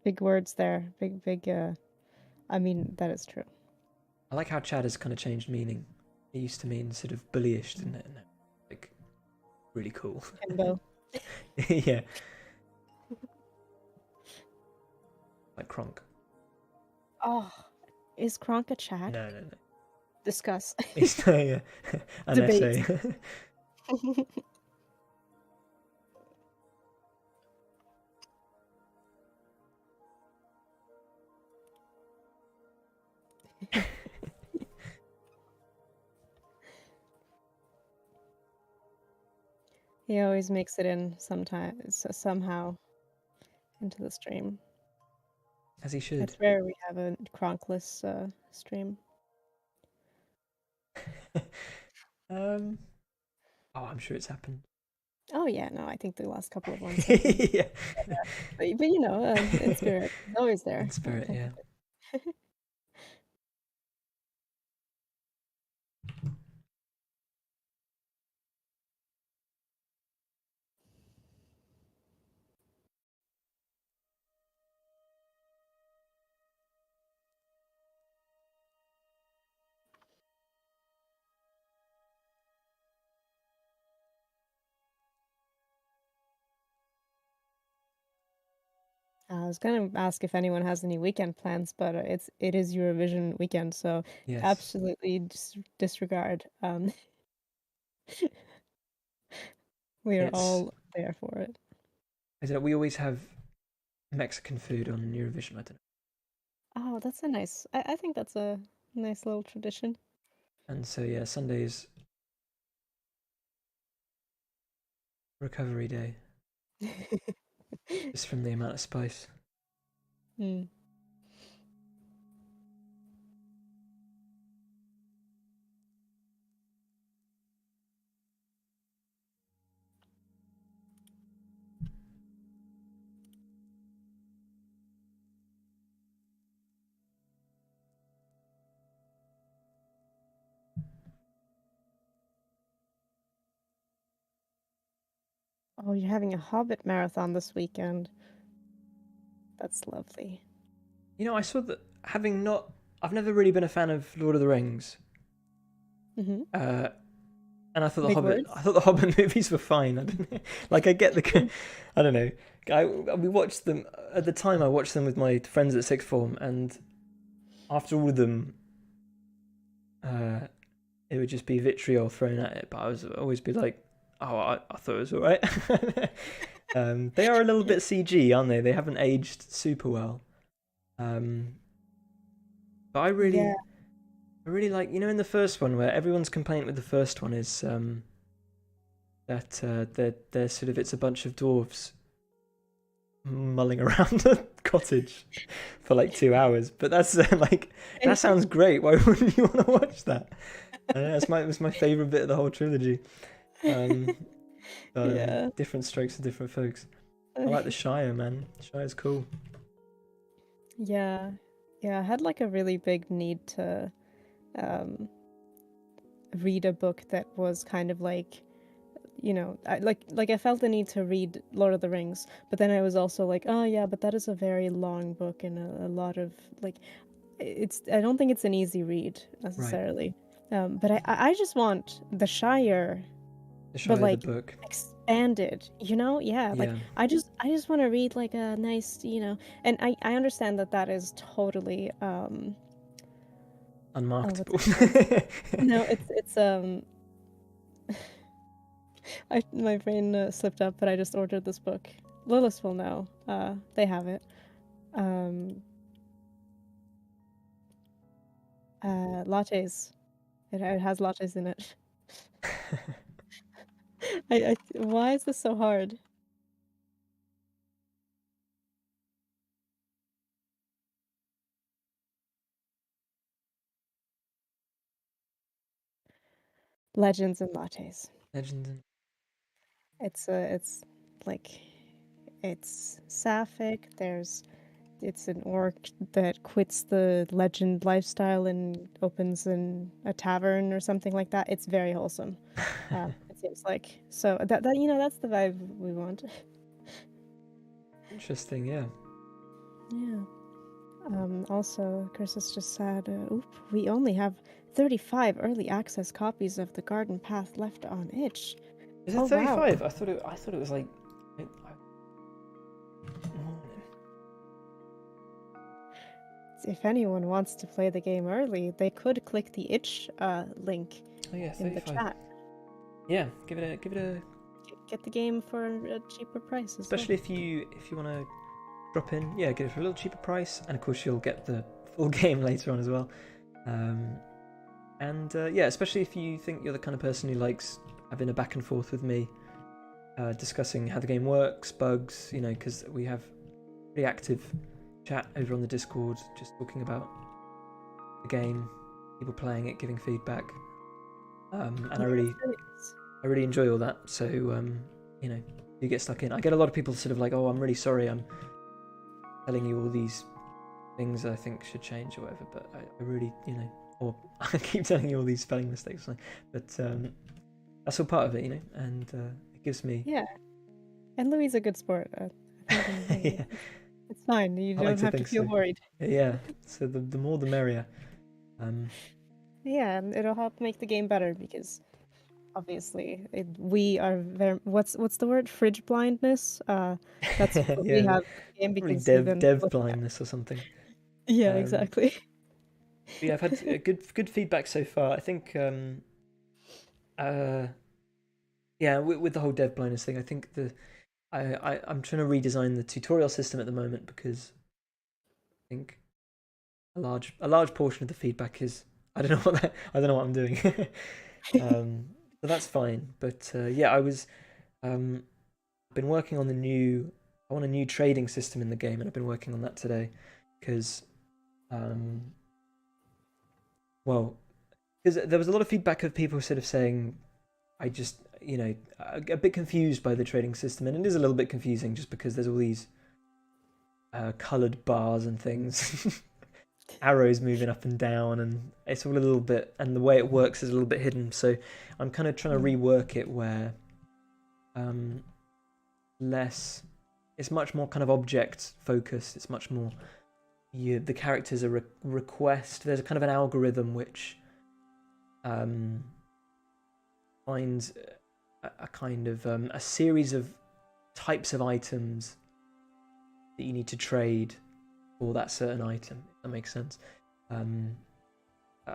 big words there. Big, I mean, that is true. I like how Chad has kind of changed meaning. It used to mean sort of bullyish, didn't it? No, like, really cool. Kimbo. Yeah. Like Kronk. Oh, is Kronk a Chad? No. Discuss. It's an Debate. essay. He always makes it in sometimes, somehow into the stream. As he should. It's rare we have a Kronkless stream. Oh, I'm sure it's happened. Oh yeah, no, I think the last couple of ones have been. Yeah. But in spirit, it's always there. In spirit, yeah. I was gonna ask if anyone has any weekend plans, but it is Eurovision weekend, so Yes. absolutely disregard. We are all there for it. I don't know, we always have Mexican food on Eurovision. I don't know. Oh, that's a nice. I think that's a nice little tradition. And so yeah, Sunday's recovery day. Just from the amount of spice. Hmm. Oh, you're having a Hobbit marathon this weekend. That's lovely. I saw that I've never really been a fan of Lord of the Rings. Mm-hmm. And I thought Big words. I thought the Hobbit movies were fine. I didn't like. I get the. I don't know. We watched them at the time. I watched them with my friends at sixth form, and after all of them, it would just be vitriol thrown at it. But I was always be like, "Oh, I thought it was all right." They are a little bit CG, aren't they? They haven't aged super well. But I Yeah. really like, in the first one where everyone's complaint with the first one is that they're sort of, it's a bunch of dwarves mulling around a cottage for like 2 hours. But that's like, that sounds great. Why wouldn't you want to watch that? It was my favorite bit of the whole trilogy. Yeah. Different strokes for different folks. I like the Shire, man. The Shire's cool. Yeah. Yeah, I had like a really big need to read a book that was kind of like, I felt the need to read Lord of the Rings, but then I was also like, oh yeah, but that is a very long book and a lot of like, I don't think it's an easy read necessarily. Right. But I just want the Shire, but like the book expanded, yeah. Like I just want to read like a nice, and I understand that is totally unmarketable. No, it's my brain slipped up, but I just ordered this book. Lilith will know. They have it. Lattes. It has lattes in it. Why is this so hard? Legends and lattes. Legends and... It's like, it's sapphic. It's an orc that quits the legend lifestyle and opens a tavern or something like that. It's very wholesome. It seems like. So that that's the vibe we want. Interesting, yeah. Yeah. Also, Chris has just said, we only have 35 early access copies of The Garden Path left on itch. Is it 35? Wow. I thought it was like... If anyone wants to play the game early, they could click the itch link in the chat. Yeah, give it a get the game for a cheaper price. Especially if you want to drop in, get it for a little cheaper price, and of course you'll get the full game later on as well. Especially if you think you're the kind of person who likes having a back and forth with me, discussing how the game works, bugs, because we have pretty active chat over on the Discord, just talking about the game, people playing it, giving feedback, and I really enjoy all that. So you get stuck in. I get a lot of people sort of like, oh, I'm really sorry, I'm telling you all these things I think should change or whatever, but I really, or I keep telling you all these spelling mistakes, but that's all part of it, and it gives me... Yeah, and Louis is a good sport. Yeah. It's fine. You don't have to feel worried. Yeah. So the more the merrier. Yeah, and it'll help make the game better because obviously we are very... what's the word? Fridge blindness. That's what we have in the game, because dev blindness or something. Yeah, exactly. Yeah, I've had good feedback so far. I think with the whole dev blindness thing, I think I'm trying to redesign the tutorial system at the moment, because I think a large portion of the feedback is I don't know what I'm doing. So that's fine. But I was been working on I want a new trading system in the game, and I've been working on that today because there was a lot of feedback of people sort of saying I just a bit confused by the trading system, and it is a little bit confusing just because there's all these coloured bars and things, arrows moving up and down, and it's all a little bit, and the way it works is a little bit hidden. So I'm kind of trying to rework it where it's much more kind of object focused. It's much more the characters are request. There's a kind of an algorithm which find a kind of a series of types of items that you need to trade for that certain item, if that makes sense.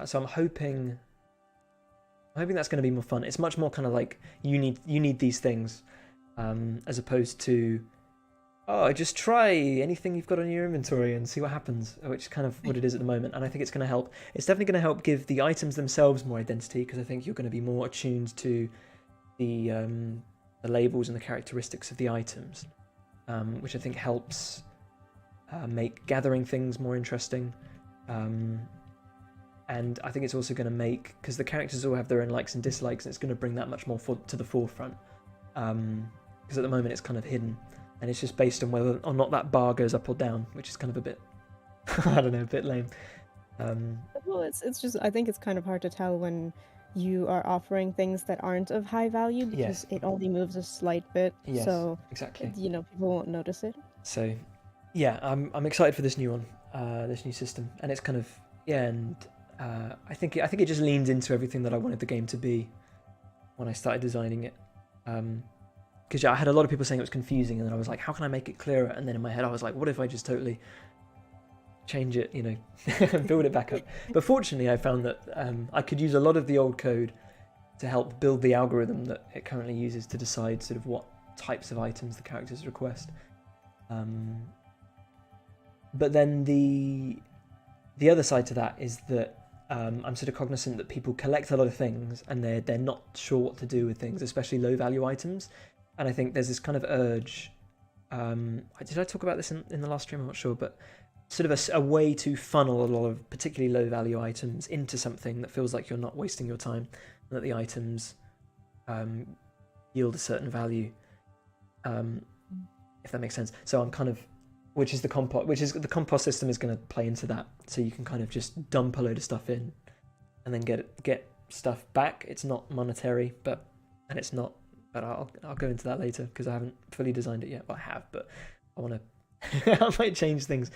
So I'm hoping that's going to be more fun. It's much more kind of like you need these things, as opposed to just try anything you've got on your inventory and see what happens, which is kind of what it is at the moment. And I think it's going to help. It's definitely going to help give the items themselves more identity, because I think you're going to be more attuned to the labels and the characteristics of the items, which I think helps make gathering things more interesting. And I think it's also going to make, because the characters all have their own likes and dislikes, and it's going to bring that much more to the forefront. Because at the moment it's kind of hidden, and it's just based on whether or not that bar goes up or down, which is kind of a bit, I don't know, a bit lame. Well, it's just, I think it's kind of hard to tell when you are offering things that aren't of high value, because it only moves a slight bit. Yes, so exactly. People won't notice it. So, yeah, I'm excited for this new one, this new system, and it's kind of and I think it just leans into everything that I wanted the game to be when I started designing it. Because I had a lot of people saying it was confusing, and then I was like, how can I make it clearer? And then in my head I was like, what if I just totally change it, and build it back up? But fortunately I found that I could use a lot of the old code to help build the algorithm that it currently uses to decide sort of what types of items the characters request. But then the other side to that is that I'm sort of cognizant that people collect a lot of things and they're not sure what to do with things, especially low value items. And I think there's this kind of urge. Did I talk about this in the last stream? I'm not sure, but sort of a way to funnel a lot of particularly low value items into something that feels like you're not wasting your time, and that the items yield a certain value, if that makes sense. So I'm kind of, which is the compost system is going to play into that. So you can kind of just dump a load of stuff in and then get stuff back. It's not monetary, but I'll go into that later, because I haven't fully designed it yet. But I have, but I want to I might change things.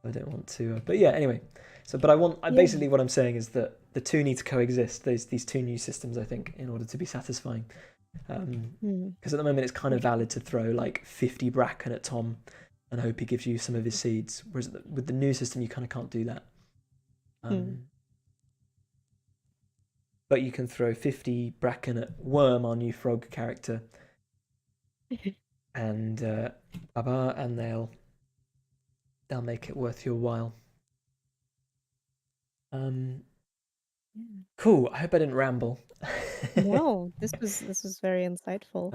I don't want to, but yeah, anyway. So, but basically what I'm saying is that the two need to coexist. These two new systems, I think, in order to be satisfying. Because at the moment it's kind of valid to throw like 50 bracken at Tom and hope he gives you some of his seeds, whereas with the new system you kind of can't do that. But you can throw 50 bracken at Worm, our new frog character, and Baba, and they'll make it worth your while. Cool. I hope I didn't ramble. No, this was very insightful.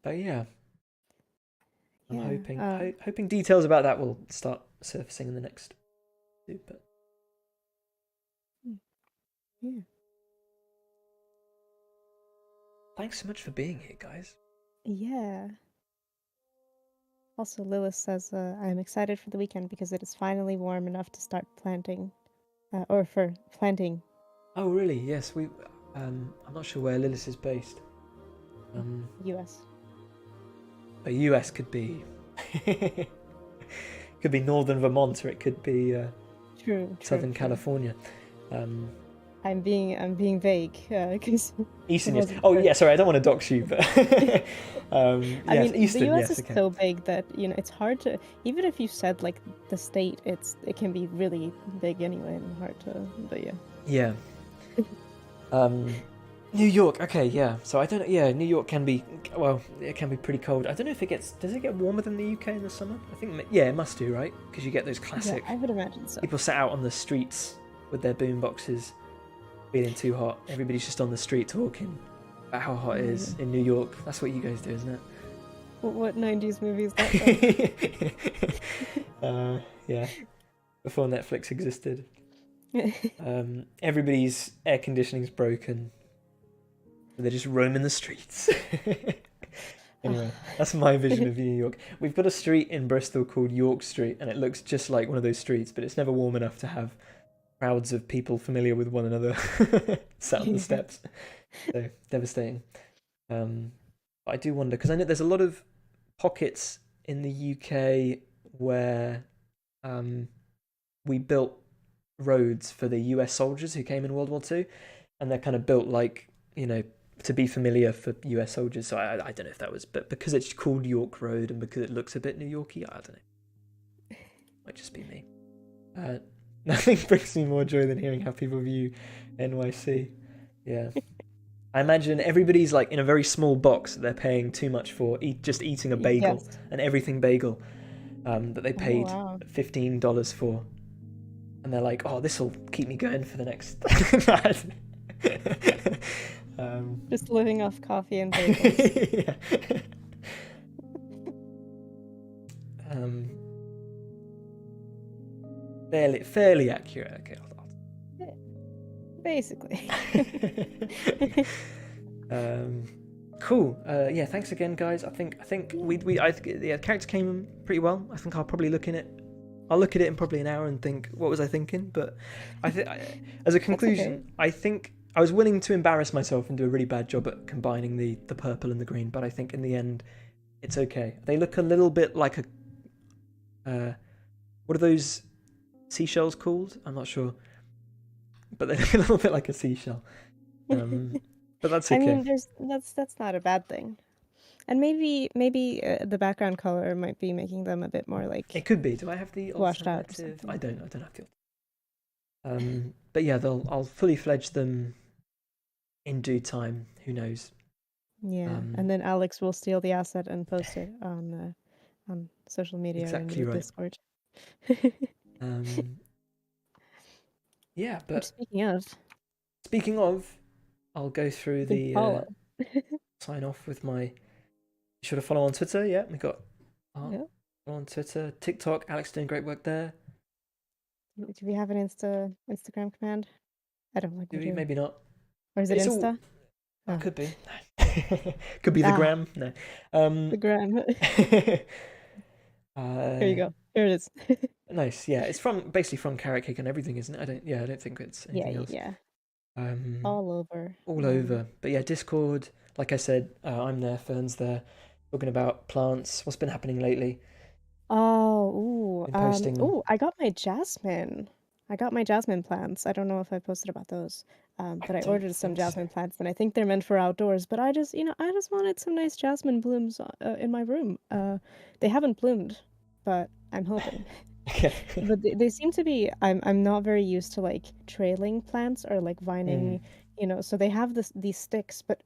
But yeah, I'm hoping details about that will start surfacing in the next. But yeah. Thanks so much for being here, guys. Yeah. Also, Lilith says, I'm excited for the weekend because it is finally warm enough to start planting. Or for planting. Oh, really? Yes, I'm not sure where Lilith is based. US. But US could be... could be northern Vermont, or it could be Southern California. I'm being vague because Eastern. Yes. Oh yeah, sorry, I don't want to dox you, but I mean, Eastern, the US yes, is so big that it's hard to, even if you said like the state, it can be really big anyway and hard to. But yeah. New York. Okay, yeah. So I don't know. Yeah, New York can be it can be pretty cold. I don't know if does it get warmer than the UK in the summer? I think it must do, right? Because you get those classic. Yeah, I would imagine so. People sat out on the streets with their boom boxes. Feeling too hot. Everybody's just on the street talking about how hot it is in New York. That's what you guys do, isn't it? What 90s movie is that from? Yeah. Before Netflix existed. Everybody's air conditioning's broken. They're just roaming the streets. Anyway, that's my vision of New York. We've got a street in Bristol called York Street, and it looks just like one of those streets, but it's never warm enough to have crowds of people familiar with one another sat on the steps. So devastating. But I do wonder, because I know there's a lot of pockets in the UK where we built roads for the US soldiers who came in World War II, and they're kind of built like to be familiar for US soldiers. So I don't know if that was, but because it's called York Road and because it looks a bit New Yorky, I don't know. Might just be me. Nothing brings me more joy than hearing how people view NYC. Yeah. I imagine everybody's like in a very small box that they're paying too much for, just eating a bagel, an everything bagel that they paid $15 for. And they're like, oh, this will keep me going for the next... Just living off coffee and bagels. Fairly accurate. Okay, basically. Cool. Yeah, thanks again, guys. I think the character came in pretty well. I think I'll look at it in probably an hour and think, what was I thinking? But as a conclusion, I think I was willing to embarrass myself and do a really bad job at combining the purple and the green, but I think in the end, it's okay. They look a little bit like what are those seashells called? I'm not sure. But they look a little bit like a seashell. But that's okay. I mean, that's not a bad thing. And maybe the background color might be making them a bit more like... It could be. Do I have the washed out? I don't have the... But yeah, I'll fully fledge them in due time. Who knows? Yeah, and then Alex will steal the asset and post it on social media exactly and right. Discord. Yeah, but speaking of, I'll go through the sign off with my... You should have follow on Twitter. Yeah, we got follow on Twitter, TikTok. Alex doing great work there. Do we have an Instagram command? I don't like. Do we? Maybe not. Or is it Insta? Could be. Could be the gram. No. The gram. Here you go. Here it is. Nice. Yeah, it's basically from Carrot Cake and everything, isn't it? I don't think it's anything else. Yeah. All over. But yeah, Discord. Like I said, I'm there. Fern's there. Talking about plants. What's been happening lately? I got my jasmine. Plants. I don't know if I posted about those. But I ordered some jasmine plants, and I think they're meant for outdoors. But I just wanted some nice jasmine blooms in my room. They haven't bloomed, but I'm hoping. Okay. But they seem to be. I'm not very used to like trailing plants or like vining. So they have these sticks, but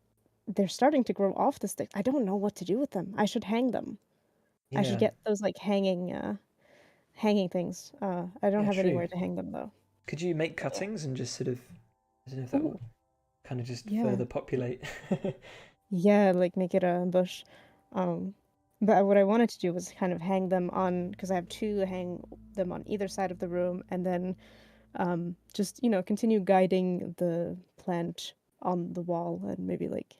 they're starting to grow off the stick. I don't know what to do with them. I should hang them. Yeah. I should get those like hanging things. I don't have anywhere to hang them though. Could you make cuttings and just sort of, I don't know if that will kind of just further populate. Yeah, like make it a bush. But what I wanted to do was kind of hang them on, because I have two, hang them on either side of the room, and then just continue guiding the plant on the wall, and maybe like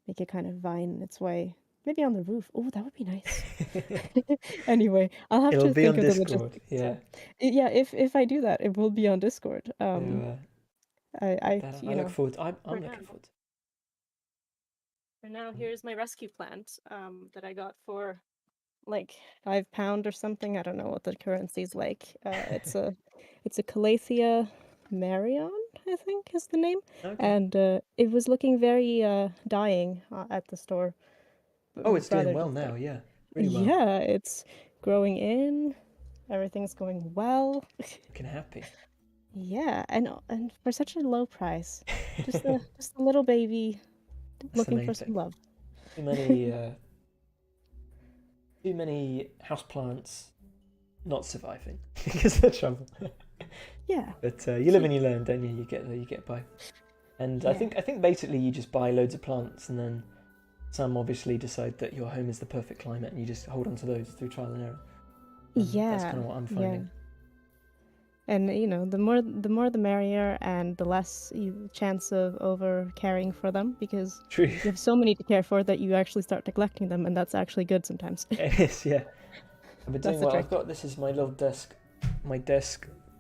make it kind of vine its way. Maybe on the roof. Oh, that would be nice. Anyway, I'll have to think of the logistics. Yeah. Yeah, if I do that, it will be on Discord. I look forward. I'm looking forward. For now, here's my rescue plant that I got for like £5 or something. I don't know what the currency's like. It's a Calathea Marion, I think is the name. Okay. And it was looking very dying at the store. Oh, it's doing well now, yeah. Really well. Yeah, it's growing in. Everything's going well. Looking happy. Yeah, and for such a low price. Just a little baby looking for some love. Too many houseplants not surviving. Is the trouble. Yeah. But you live and you learn, don't you? You get by. And yeah. I think basically you just buy loads of plants, and then some obviously decide that your home is the perfect climate, and you just hold on to those through trial and error. That's kind of what I'm finding. Yeah. And the more the merrier, and the less chance of over caring for them, because True. You have so many to care for that you actually start neglecting them, and that's actually good sometimes. It is, yeah. I've been doing well. This is my little desk,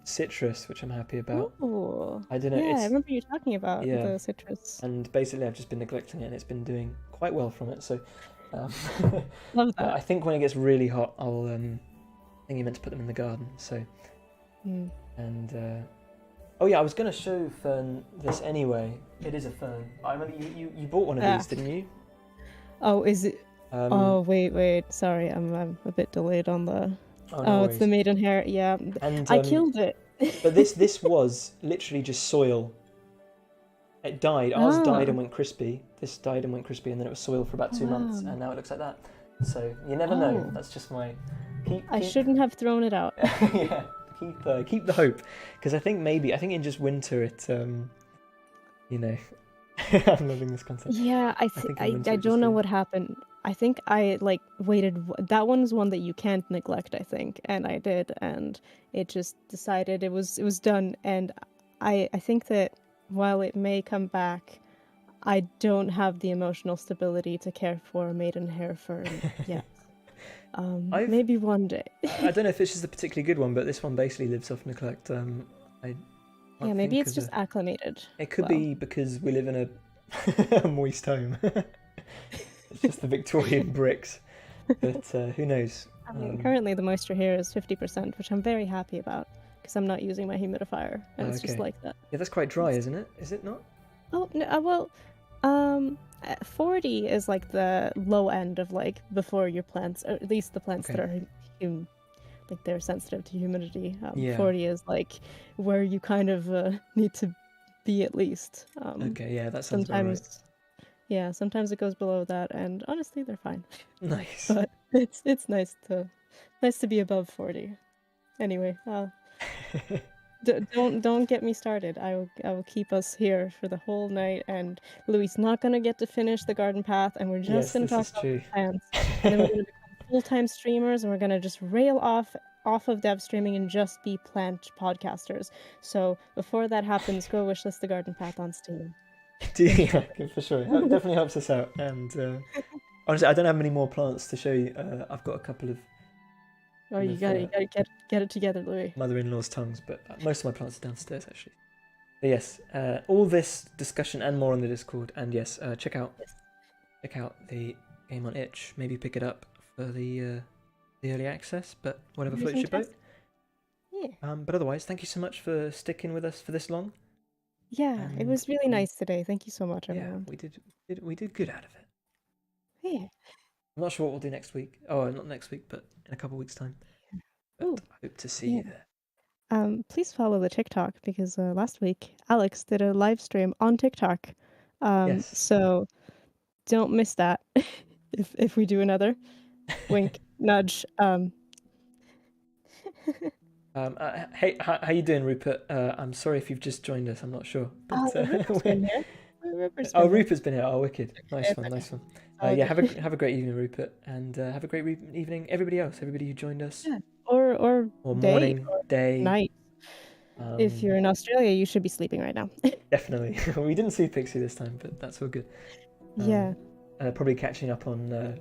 citrus, which I'm happy about. Oh, I don't know. Yeah, I remember you talking about the citrus. And basically, I've just been neglecting it, and it's been doing quite well from it. So, love that. I think when it gets really hot, I think you're meant to put them in the garden. So. And Oh yeah, I was gonna show Fern this anyway. It is a Fern. I remember you bought one of these, didn't you? Oh, is it? Um, Wait. Sorry, I'm a bit delayed on the. oh no It's the worries. maidenhair. Yeah, And I killed it. but this was literally just soil. It died. Ours died Ah, and went crispy. This died and went crispy, and then it was soil for about 2 months, wow. and now it looks like that. So you never know. Oh, That's just my I keep shouldn't have thrown it out. yeah, keep the hope, because I think in just winter it you know I'm loving this concept. Yeah, I think in I winter it just don't know what happened. I think I like waited. That one's one that you can't neglect, I think, and I did, and it just decided it was done. And I think that while it may come back, I don't have the emotional stability to care for a maidenhair fern yet. I've Maybe one day. I don't know if it's just a particularly good one, but this one basically lives off neglect. I Yeah, can't maybe think it's of just a. acclimated It could well. be because we live in a moist home. It's just the Victorian bricks, but who knows? I mean, currently the moisture here is 50%, which I'm very happy about because I'm not using my humidifier, and it's just Okay, like that. yeah, that's quite dry, isn't it? Is it not? Oh, no, well, 40 is like the low end of like before your plants, or at least the plants that Okay. are like they're sensitive to humidity. Yeah. 40 is like where you kind of need to be at least. Okay. Yeah, that sounds about right. Sometimes, yeah, sometimes it goes below that, and honestly, they're fine. Nice. But it's nice to be above 40. Anyway, don't get me started. I will keep us here for the whole night, and Louis not gonna get to finish the garden path, and we're just Yes, gonna this talk is about true. the plants, and then we're gonna become full-time streamers, and we're gonna just rail off of dev streaming and just be plant podcasters. So before that happens, go wishlist the garden path on Steam. Yeah, for sure. That definitely helps us out. And honestly, I don't have many more plants to show you. I've got a couple of Oh, you gotta get it together, Louis. mother-in-law's tongues, but most of my plants are downstairs actually. But yes, all this discussion and more on the Discord. And yes, check out the game on itch. Maybe pick it up for the early access. But whatever That'd be floats your boat. fantastic. Yeah. But otherwise, thank you so much for sticking with us for this long. Yeah, it And was really nice today. Thank you so much, yeah, everyone. we did good out of it. Yeah. I'm not sure what we'll do next week. Oh, not next week, but in a couple of weeks' time. But Oh, I hope to see yeah. you there. Please follow the TikTok because last week Alex did a live stream on TikTok. Yes. So don't miss that if we do another. Wink, nudge. Hey, how you doing, Rupert? I'm sorry if you've just joined us. I'm not sure. But, Rupert's been here. Rupert's oh, been here. Rupert's been here. Oh, wicked. Nice one, nice one. Yeah, have a great evening, Rupert, and have a great evening, everybody else, everybody who joined us. Yeah. Or day, morning, or day, night. If you're in Australia, you should be sleeping right now. Definitely. We didn't see Pixie this time, but that's all good. Yeah. Probably catching up on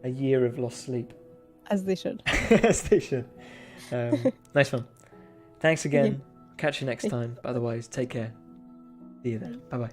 a year of lost sleep. As they should. As they should. Nice one. Thanks again. Yeah. Catch you next time. But otherwise, take care. See you then. Bye bye.